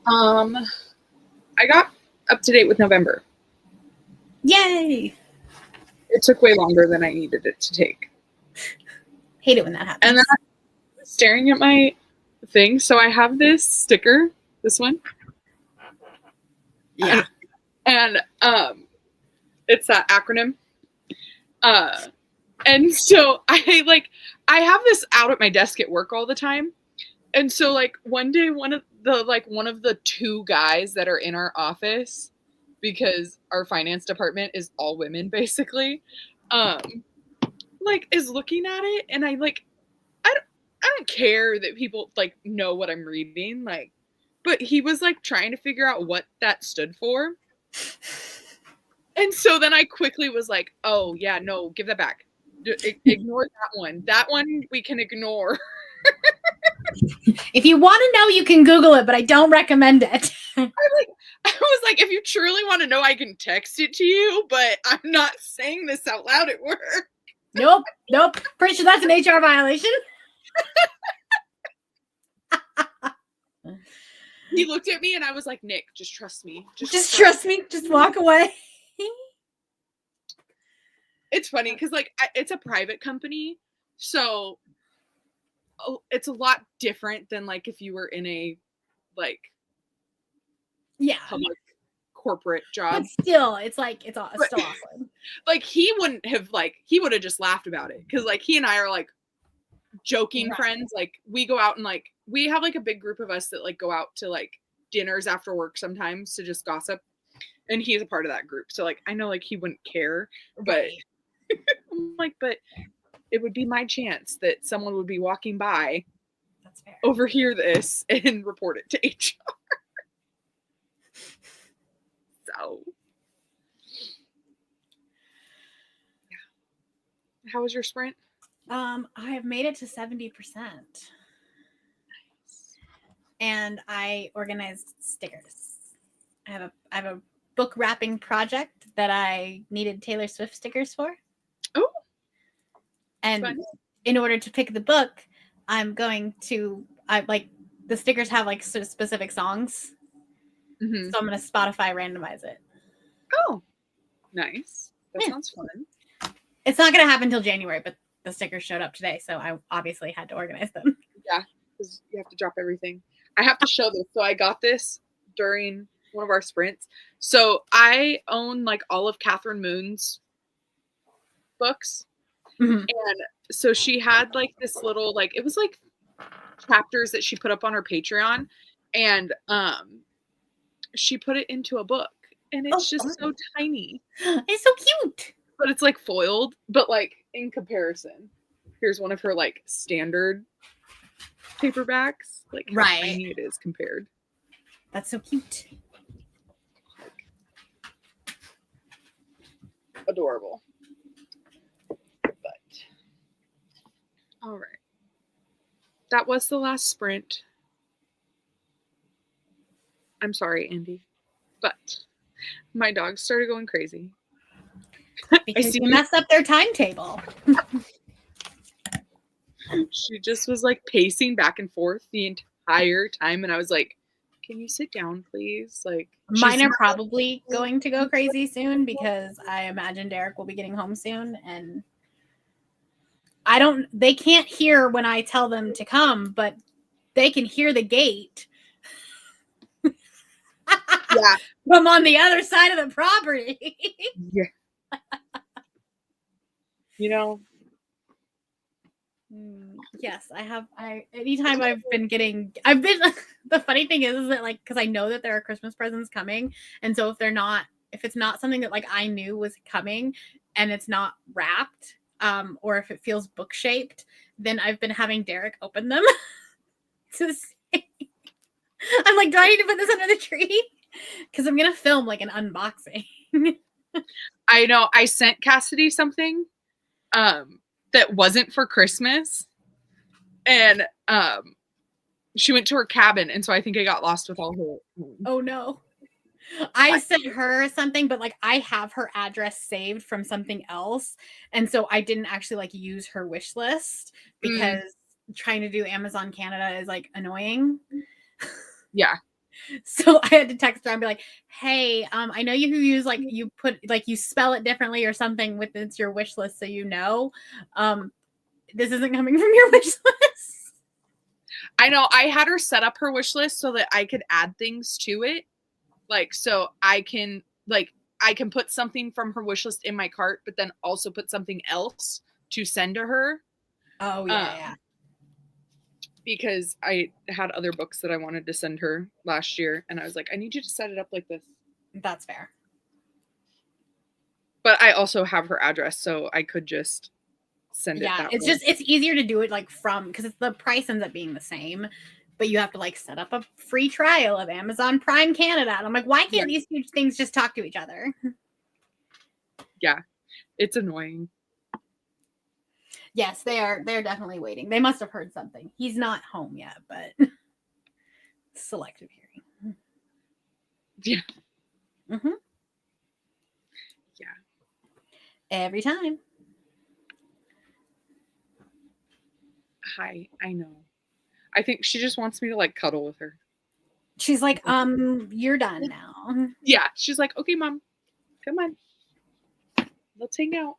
I got up to date with November. Yay! It took way longer than I needed it to take. Hate it when that happens. And then I'm staring at my thing. So I have this sticker, this one. Yeah. And it's that acronym. And so I have this out at my desk at work all the time. And so like one day one of the two guys that are in our office, because our finance department is all women basically, like is looking at it, and I don't care that people like know what I'm reading, like, but he was like trying to figure out what that stood for. And so then I quickly was like, oh yeah, no, give that back. Ignore that one. That one we can ignore. If you want to know, you can Google it, but I don't recommend it. I was like, if you truly want to know, I can text it to you, but I'm not saying this out loud at work. Nope. Pretty sure that's an HR violation. He looked at me and I was like, Nick, just trust me. Just trust me. Just walk away. It's funny because like it's a private company, so it's a lot different than like if you were in a like public corporate job. But still, it's still awkward. Like he would have just laughed about it because like he and I are like joking friends. Like we go out and like we have like a big group of us that like go out to like dinners after work sometimes to just gossip, and he's a part of that group. So like I know like he wouldn't care, but I'm like, but it would be my chance that someone would be walking by, that's fair, overhear this and report it to HR. So yeah. How was your sprint? I have made it to 70%. Nice. And I organized stickers. I have a book wrapping project that I needed Taylor Swift stickers for. Oh. And in order to pick the book, I'm going to the stickers have like specific songs. Mm-hmm. So I'm going to Spotify randomize it. Oh, nice. That sounds fun. It's not going to happen until January, but the stickers showed up today, so I obviously had to organize them. Yeah, because you have to drop everything. I have to show this. So I got this during one of our sprints. So I own like all of Catherine Moon's books. Mm-hmm. And so she had like this little, like, it was like chapters that she put up on her Patreon, and she put it into a book, and it's just so tiny. It's so cute. But it's like foiled, but like in comparison, here's one of her like standard paperbacks, like how tiny it is compared. That's so cute. Adorable. But all right, that was the last sprint. I'm sorry, Andy, but my dogs started going crazy. Because you messed up their timetable. She just was like pacing back and forth the entire time, and I was like, can you sit down, please? Like, mine are probably going to go crazy soon because I imagine Derek will be getting home soon, and they can't hear when I tell them to come, but they can hear the gate. Yeah. From on the other side of the property. Yeah. You know. Yes, anytime the funny thing is that like, cause I know that there are Christmas presents coming. And so if it's not something that like I knew was coming and it's not wrapped, or if it feels book shaped, then I've been having Derek open them to see. I'm like, do I need to put this under the tree? Cause I'm going to film like an unboxing. I know. I sent Cassidy something, that wasn't for Christmas, and she went to her cabin, and so I think I got lost with all her. Oh no. I sent her something, but like I have her address saved from something else, and so I didn't actually like use her wish list because trying to do Amazon Canada is like annoying. Yeah. So I had to text her and be like, hey, I know you use like you put like you spell it differently or something with it's your wish list, so you know. This isn't coming from your wish list. I know. I had her set up her wish list so that I could add things to it. Like, so I can put something from her wish list in my cart, but then also put something else to send to her. Oh, yeah. Because I had other books that I wanted to send her last year, and I was like, I need you to set it up like this. That's fair. But I also have her address, so I could just send it that way. It's easier to do it like from, because the price ends up being the same, but you have to like set up a free trial of Amazon Prime Canada. And I'm like, why can't these huge things just talk to each other? Yeah, it's annoying. Yes, they're definitely waiting. They must have heard something. He's not home yet, but selective hearing. Yeah. Mm-hmm. Yeah. Every time. Hi, I know. I think she just wants me to like cuddle with her. She's like, you're done now. Yeah, she's like, okay, Mom, come on, let's hang out.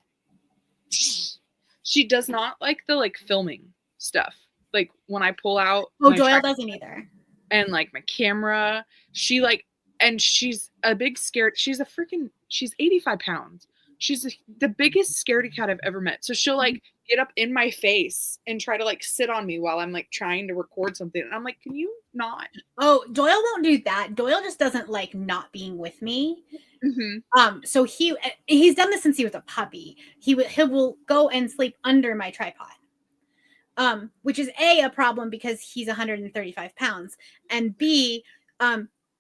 She does not like the like filming stuff. Like when I pull out. Oh, Doyle doesn't either. And like my camera, she like, and she's a big scared. She's 85 pounds. She's the biggest scaredy cat I've ever met. So she'll like get up in my face and try to like sit on me while I'm like trying to record something. And I'm like, can you not? Oh, Doyle won't do that. Doyle just doesn't like not being with me. Mm-hmm. So he's done this since he was a puppy. He will go and sleep under my tripod. Which is a problem because he's 135 pounds, and B,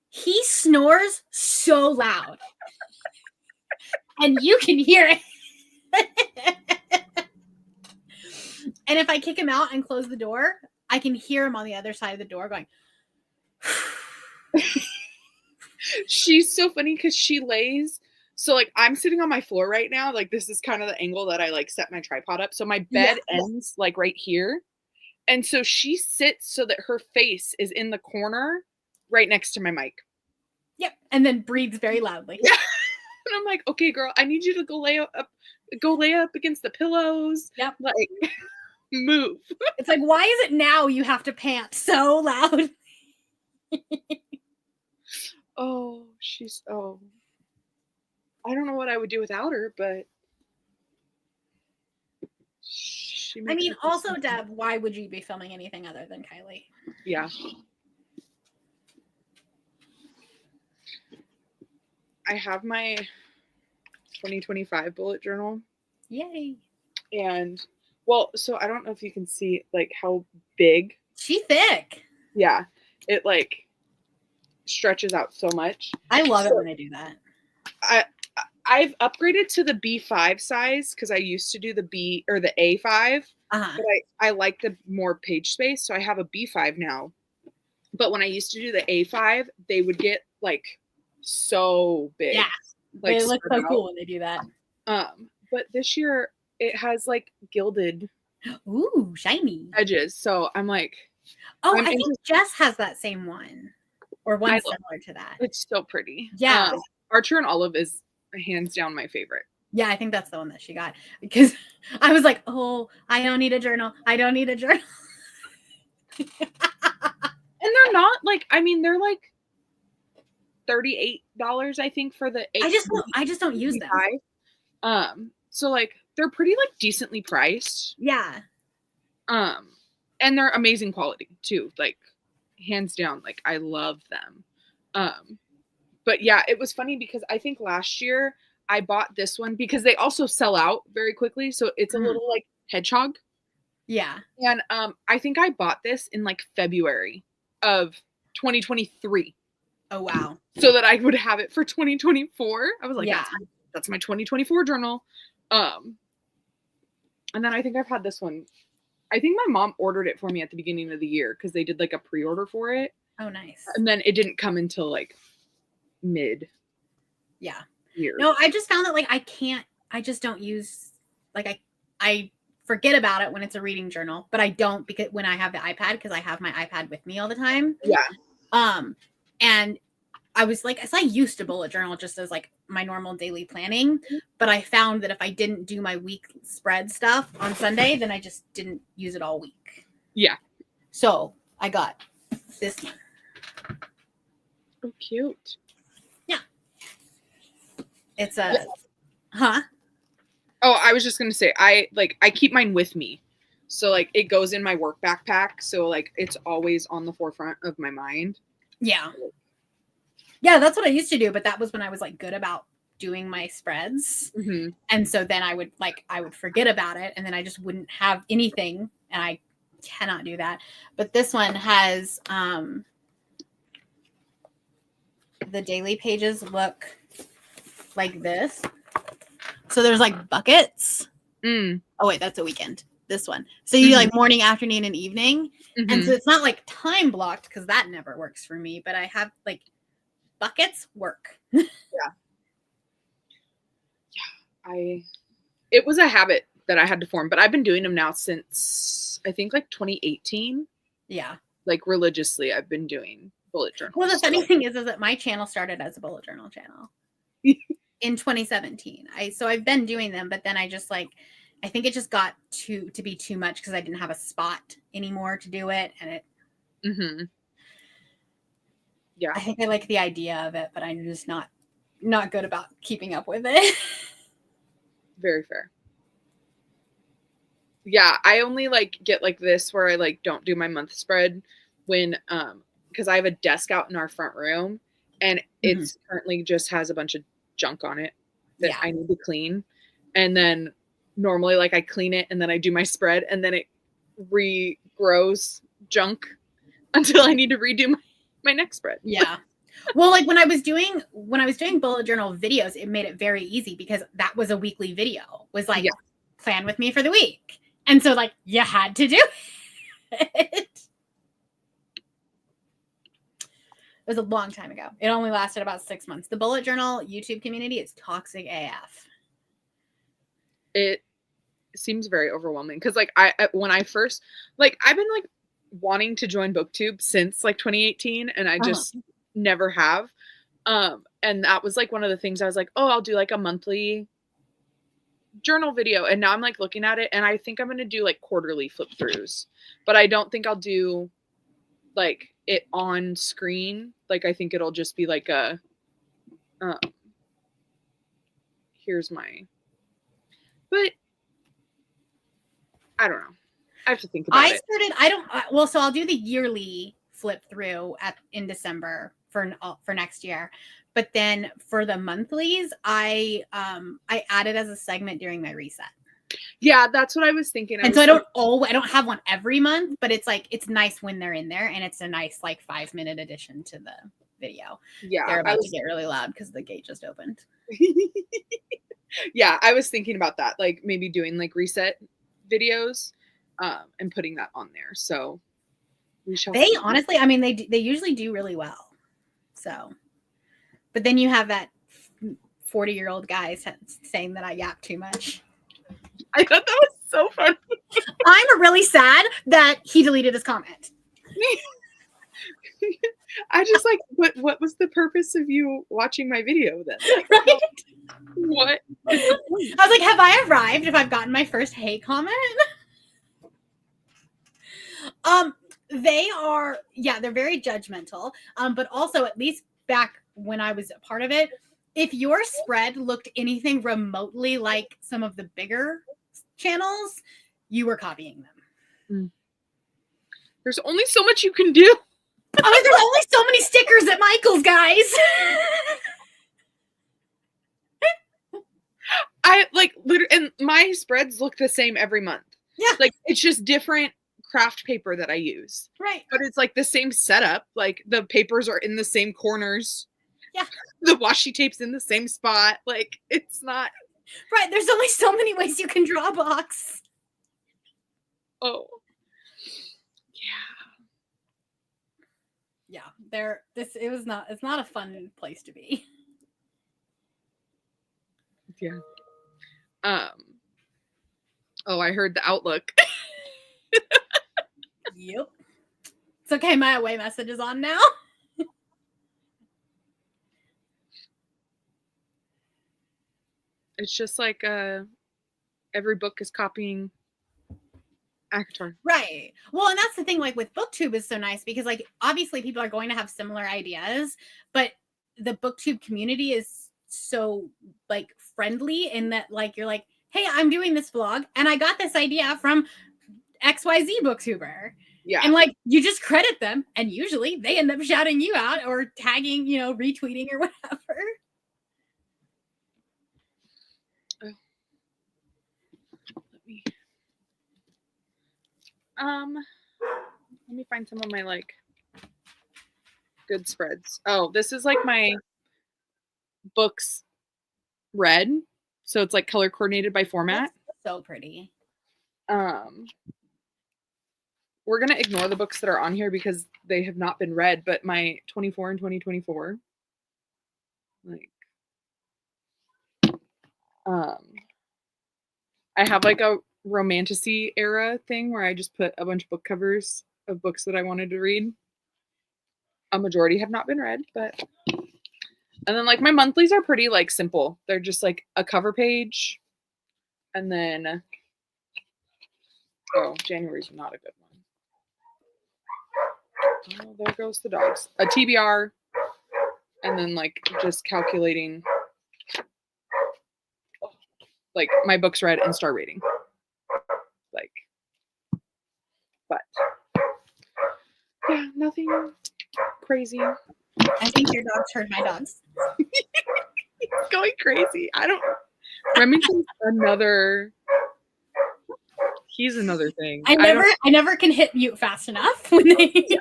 he snores so loud, and you can hear it. And if I kick him out and close the door, I can hear him on the other side of the door going. She's so funny because she lays. So like I'm sitting on my floor right now. Like this is kind of the angle that I like set my tripod up. So my bed ends like right here. And so she sits so that her face is in the corner right next to my mic. Yep. And then breathes very loudly. Yeah. And I'm like, okay, girl, I need you to go lay up against the pillows. Yep. Like move. It's like, why is it now you have to pant so loud? I don't know what I would do without her, but I mean, also, Deb, why would you be filming anything other than Kylie? Yeah. I have my 2025 bullet journal. Yay. And, well, so I don't know if you can see, like, how big. She's thick. Yeah. It, like, stretches out so much. I love it when they do that. I've upgraded to the B5 size because I used to do the B or the A5, but I like the more page space, so I have a B5 now. But when I used to do the A5, they would get like so big. Yeah, like, they look so cool when they do that. But this year it has like gilded, shiny edges. So I'm like, I think Jess has that same one, or one similar to that. It's so pretty. Yeah, Archer and Olive is hands down my favorite. Yeah, I think that's the one that she got because I was like, oh, I don't need a journal. I don't need a journal. And they're not like, I mean, they're like $38, I think, for the 8. I just don't use them. So like they're pretty like decently priced. Yeah. And they're amazing quality too. Like hands down, like I love them. But yeah, it was funny because I think last year I bought this one because they also sell out very quickly. So it's a little like hedgehog. Yeah. And I think I bought this in like February of 2023. Oh, wow. So that I would have it for 2024. I was like, that's my 2024 journal. And then I think I've had this one. I think my mom ordered it for me at the beginning of the year because they did like a pre-order for it. Oh, nice. And then it didn't come until like mid. Yeah. Year. No, I just found that like I just don't use, like I forget about it when it's a reading journal, but I don't because when I have the iPad, because I have my iPad with me all the time. Yeah. And I was like, so I used to bullet journal just as like my normal daily planning, but I found that if I didn't do my week spread stuff on Sunday, then I just didn't use it all week. Yeah. So I got this one. Oh, cute. Yeah. It's a, huh? Oh, I was just going to say, I keep mine with me. So like it goes in my work backpack. So like it's always on the forefront of my mind. Yeah. Yeah, that's what I used to do, but that was when I was like good about doing my spreads. Mm-hmm. And so then I would forget about it, and then I just wouldn't have anything, and I cannot do that. But this one has the daily pages look like this. So there's like buckets. Oh wait, that's a weekend. This one. So you do like morning, afternoon, and evening. Mm-hmm. And so it's not like time blocked because that never works for me, but I have like buckets work. Yeah. It was a habit that I had to form, but I've been doing them now since I think like 2018. Yeah. Like religiously I've been doing bullet journals. Well, the funny thing is that my channel started as a bullet journal channel in 2017. So I've been doing them, but then I just like, I think it just got to be too much because I didn't have a spot anymore to do it. And it, yeah, I think I like the idea of it, but I'm just not good about keeping up with it. Very fair. Yeah, I only like get like this where I like don't do my month spread when because I have a desk out in our front room and it's currently just has a bunch of junk on it that I need to clean. And then normally like I clean it and then I do my spread and then it regrows junk until I need to redo my next spread. Yeah. Well, like when I was doing bullet journal videos, it made it very easy because that was a weekly video. Was like plan with me for the week. And so like you had to do it. It was a long time ago. It only lasted about 6 months. The bullet journal YouTube community is toxic AF. It seems very overwhelming because like when I first like I've been like wanting to join BookTube since like 2018 and I just never have. And that was like one of the things I was like, oh, I'll do like a monthly journal video. And now I'm like looking at it and I think I'm going to do like quarterly flip throughs, but I don't think I'll do like it on screen. Like, I think it'll just be like a, here's my, but I don't know. I have to think about it. So I'll do the yearly flip through in December for next year. But then for the monthlies, I add it as a segment during my reset. Yeah, that's what I was thinking. And so I don't have one every month, but it's like, it's nice when they're in there and it's a nice like 5-minute addition to the video. Yeah. They're about to get really loud because the gate just opened. Yeah, I was thinking about that, like maybe doing like reset videos and putting that on there. So we shall. They honestly, I mean, they usually do really well. So, but then you have that 40-year-old guy saying that I yap too much. I thought that was so funny. I'm really sad that he deleted his comment. I just like, what was the purpose of you watching my video then? Like, right? What? I was like, have I arrived if I've gotten my first hate comment? They're very judgmental. But also, at least back when I was a part of it, if your spread looked anything remotely like some of the bigger channels, you were copying them. There's only so much you can do. Oh, there's only so many stickers at Michael's, guys. I like literally, and my spreads look the same every month. Yeah. Like it's just different craft paper that I use. Right. But it's like the same setup. Like the papers are in the same corners. Yeah. The washi tape's in the same spot. Like it's not. Right. There's only so many ways you can draw a box. Oh. Yeah. It's not a fun place to be. Yeah. Oh, I heard the Outlook. Yep. It's okay. My away message is on now. It's just like every book is copying ACOTAR. Right. Well, and that's the thing, like with BookTube is so nice because like obviously people are going to have similar ideas, but the BookTube community is so like friendly in that like you're like, hey, I'm doing this vlog and I got this idea from XYZ booktuber. Yeah. And like you just credit them and usually they end up shouting you out or tagging, you know, retweeting or whatever. Let me find some of my like good spreads. Oh, this is like my books read. So it's like color coordinated by format. That's so pretty. We're going to ignore the books that are on here because they have not been read, but my 24 and 2024, like, I have like a romantasy era thing where I just put a bunch of book covers of books that I wanted to read. A majority have not been read, but, and then like my monthlies are pretty like simple. They're just like a cover page and then, oh, January's not a good one. Oh, there goes the dogs. A TBR, and then like just calculating like my books read and star rating. Like, but yeah, nothing crazy. I think your dogs heard my dogs. He's going crazy. I don't. Remington's another. He's another thing. I never can hit mute fast enough when they. Yeah.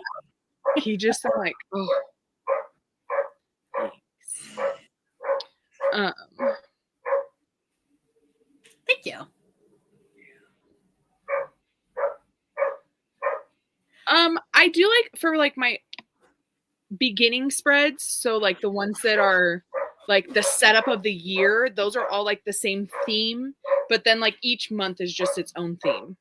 He just, I'm like, oh. Thanks. Thank you. I do like for like my beginning spreads. So like the ones that are like the setup of the year, those are all like the same theme, but then like each month is just its own theme.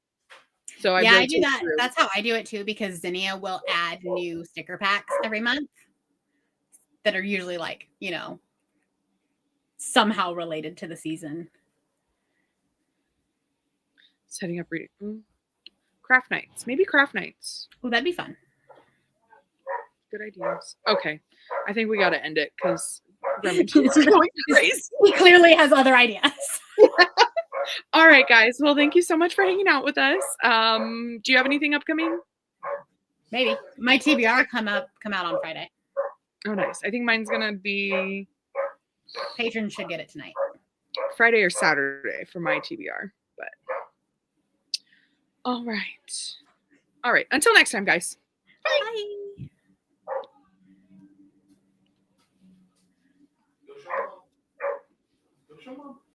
So I do that. Through. That's how I do it too, because Zinnia will add new sticker packs every month that are usually like, you know, somehow related to the season. Setting up reading. Craft nights. Maybe craft nights. Oh, that'd be fun. Good ideas. Okay. I think we got to end it because Remington's going crazy. He clearly has other ideas. All right, guys. Well, thank you so much for hanging out with us. Do you have anything upcoming? Maybe. My TBR come out on Friday. Oh, nice. I think mine's going to be... Patrons should get it tonight. Friday or Saturday for my TBR. But all right. Until next time, guys. Bye. Go show mom.